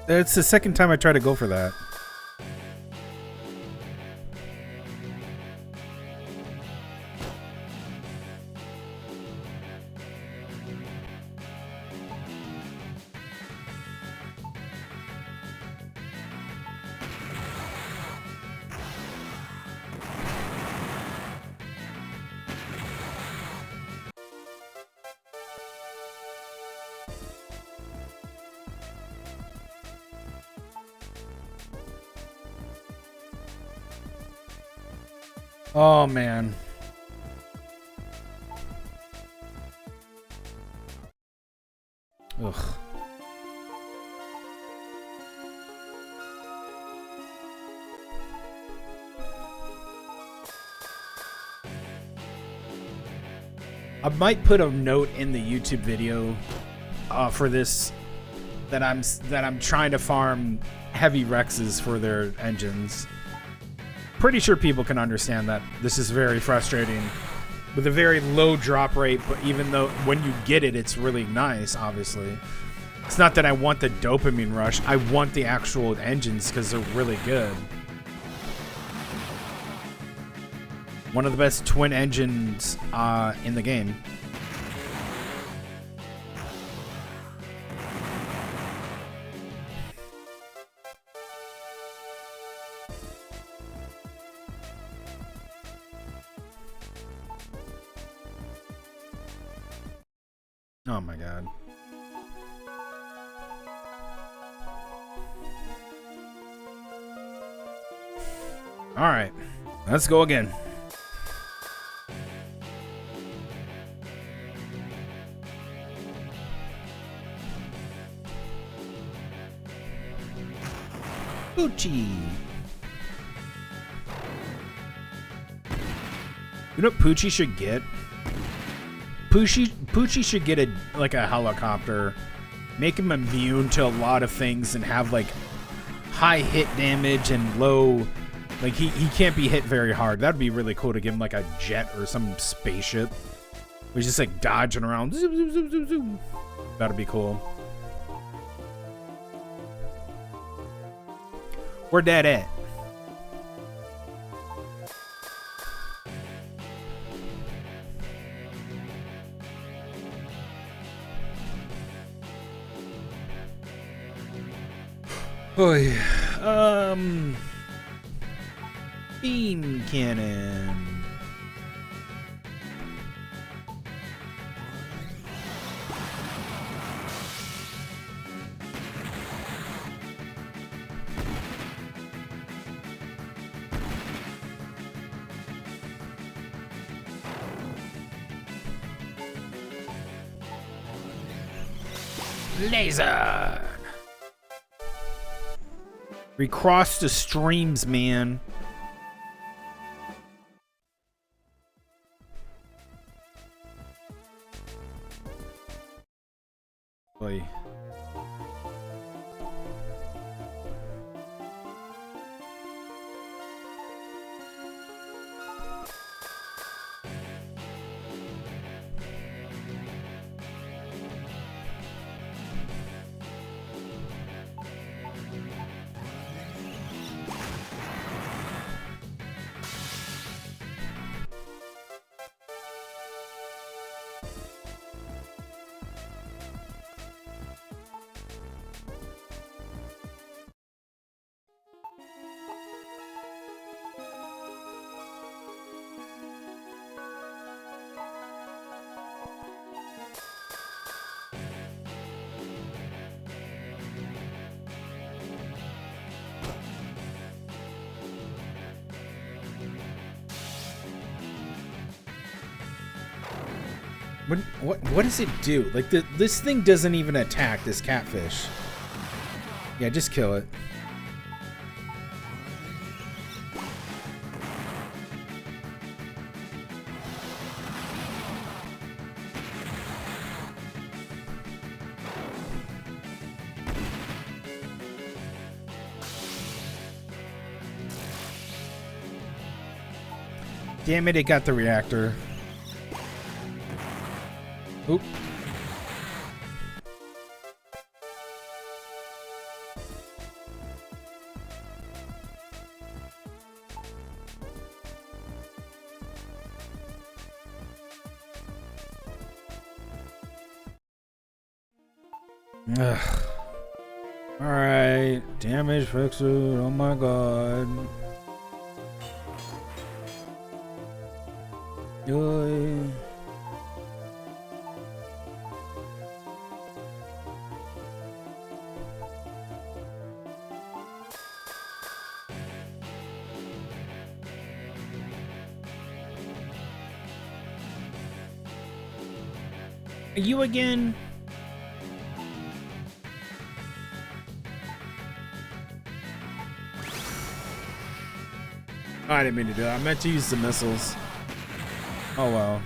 It's the second time I try to go for that. Oh, man. Ugh. I might put a note in the YouTube video for this that I'm trying to farm heavy Rexes for their engines. Pretty sure people can understand that this is very frustrating with a very low drop rate, but even though when you get it, it's really nice, obviously. It's not that I want the dopamine rush. I want the actual engines because they're really good. One of the best twin engines in the game. Oh my god. All right, let's go again. Poochie. You know what Poochie should get? Poochie should get a helicopter, make him immune to a lot of things, and have like high hit damage and low, like he can't be hit very hard. That'd be really cool to give him like a jet or some spaceship. He's just like dodging around. Zoom, zoom, zoom, zoom, zoom. That'd be cool. Where that at? Boy, beam cannon. Laser. We crossed the streams, man. Boy. What does it do? Like, this thing doesn't even attack this catfish. Yeah, just kill it. Damn it, it got the reactor. Oop. Ugh. Alright, damage fixer, oh my god. Yoy. You again? Oh, I didn't mean to do that. I meant to use the missiles. Oh well.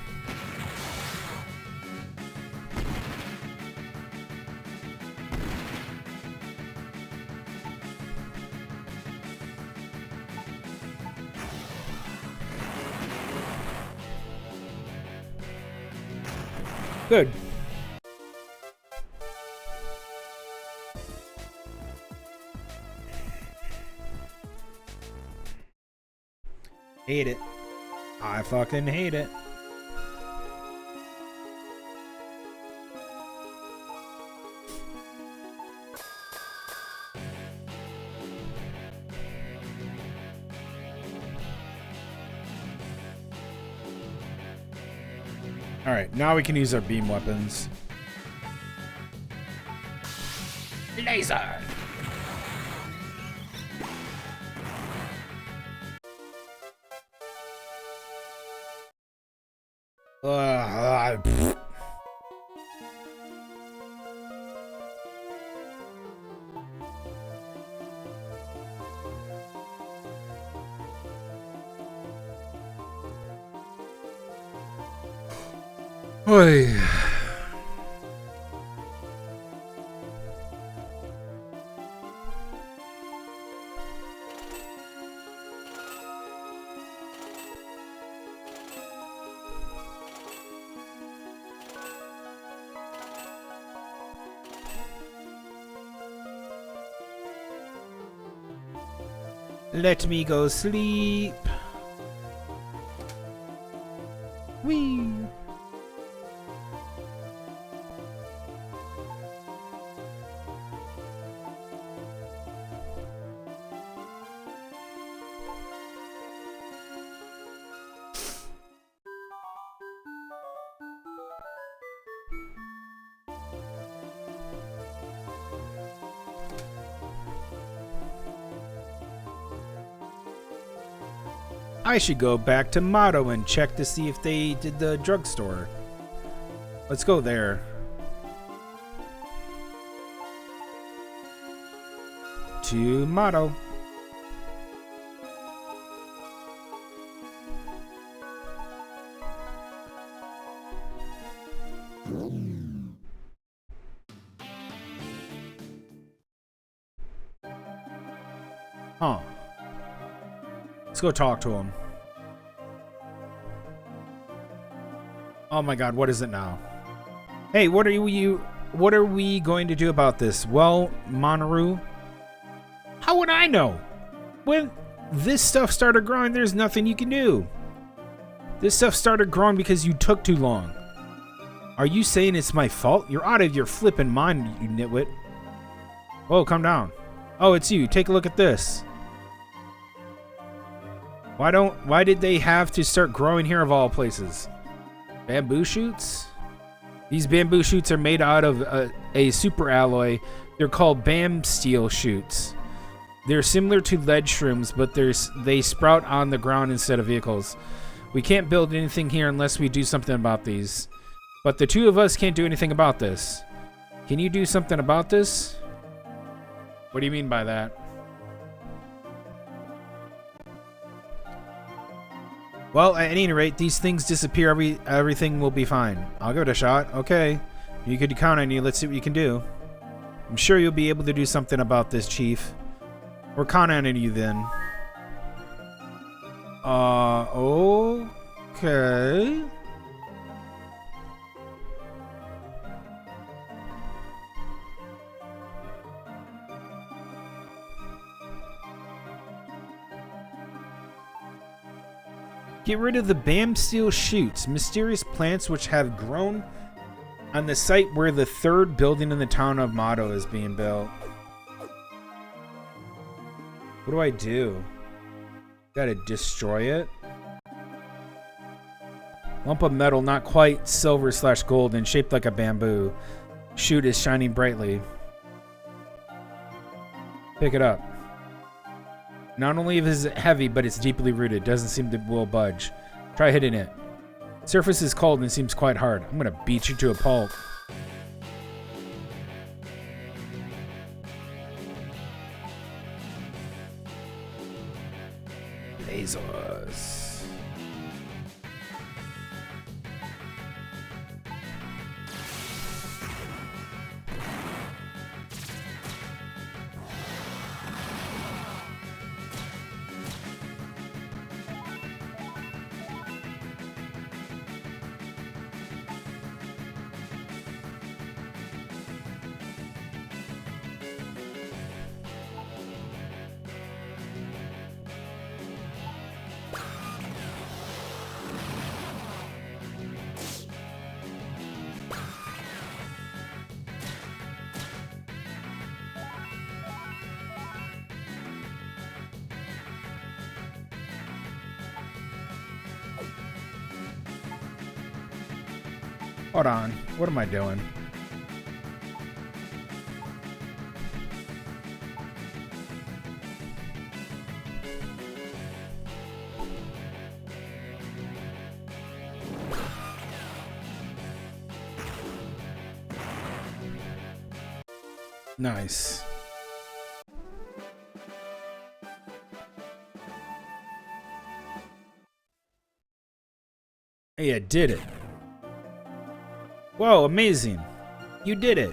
Good. Hate it. I fucking hate it. All right, now we can use our beam weapons. Laser. Oy. Let me go sleep. Whee! I should go back to Motto and check to see if they did the drugstore. Let's go there. To Motto. Huh. Let's go talk to him. Oh my god, what is it now? Hey, what are we going to do about this? Well, Monaru, how would I know? When this stuff started growing, there's nothing you can do. This stuff started growing because you took too long. Are you saying it's my fault? You're out of your flippin' mind, you nitwit. Whoa, calm down. Oh, it's you. Take a look at this. Why did they have to start growing here of all places? Bamboo shoots? These bamboo shoots are made out of a super alloy. They're called bam steel shoots. They're similar to lead shrooms, but they sprout on the ground instead of vehicles. We can't build anything here unless we do something about these. But the two of us can't do anything about this. Can you do something about this? What do you mean by that? Well, at any rate, these things disappear. Everything will be fine. I'll give it a shot. Okay. You could count on you. Let's see what you can do. I'm sure you'll be able to do something about this, Chief. We're counting on you then. Okay. Get rid of the bam steel shoots, mysterious plants which have grown on the site where the third building in the town of Motto is being built. What do I do? Gotta destroy it? Lump of metal, not quite silver/gold, and shaped like a bamboo. Shoot is shining brightly. Pick it up. Not only is it heavy, but it's deeply rooted. Doesn't seem to will budge. Try hitting it. Surface is cold and seems quite hard. I'm gonna beat you to a pulp. Lasers. Hold on. What am I doing? Nice. Hey, I did it. Whoa, amazing. You did it.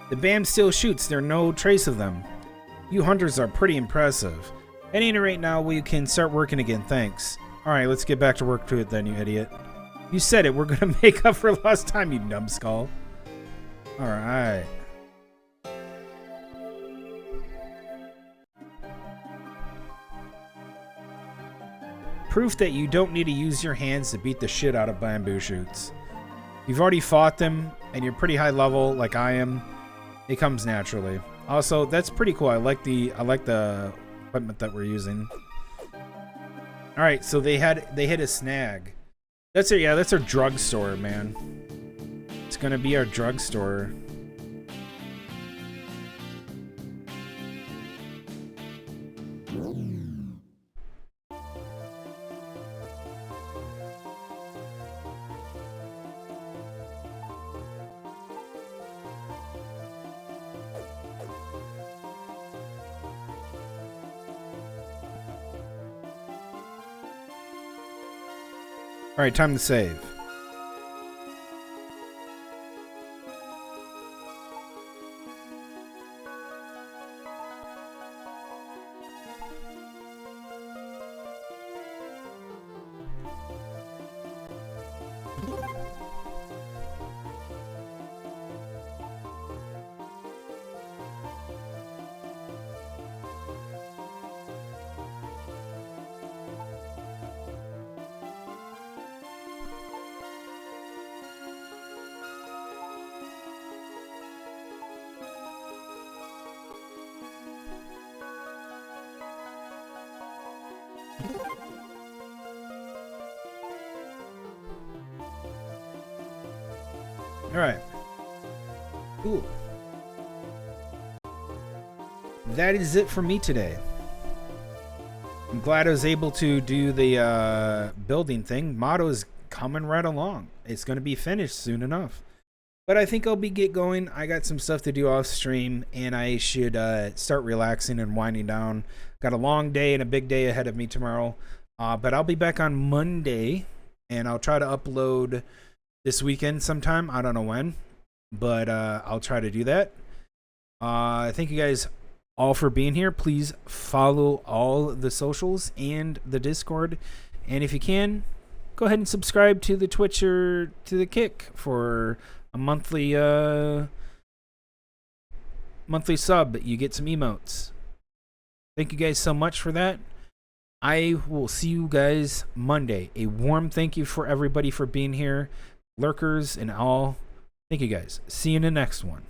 The band still shoots. There's no trace of them. You hunters are pretty impressive. At any rate now, we can start working again. Thanks. Alright, let's get back to work to it then, you idiot. You said it. We're gonna make up for lost time, you numbskull. Alright. Proof that you don't need to use your hands to beat the shit out of bamboo shoots. You've already fought them, and you're pretty high level like I am. It comes naturally. Also, that's pretty cool. I like the equipment that we're using. All right, so they hit a snag. That's our drugstore, man. It's gonna be our drugstore. All right, time to save. All right. Cool. That is it for me today. I'm glad I was able to do the building thing. Motto is coming right along. It's going to be finished soon enough. But I think I'll get going. I got some stuff to do off stream, and I should start relaxing and winding down. Got a long day and a big day ahead of me tomorrow. But I'll be back on Monday, and I'll try to upload this weekend sometime. I don't know when, but I'll try to do that. Thank you guys all for being here. Please follow all the socials and the Discord. And if you can, go ahead and subscribe to the Twitch or to the Kick for a monthly sub. You get some emotes. Thank you guys so much for that. I will see you guys Monday. A warm thank you for everybody for being here. Lurkers and all. Thank you guys. See you in the next one.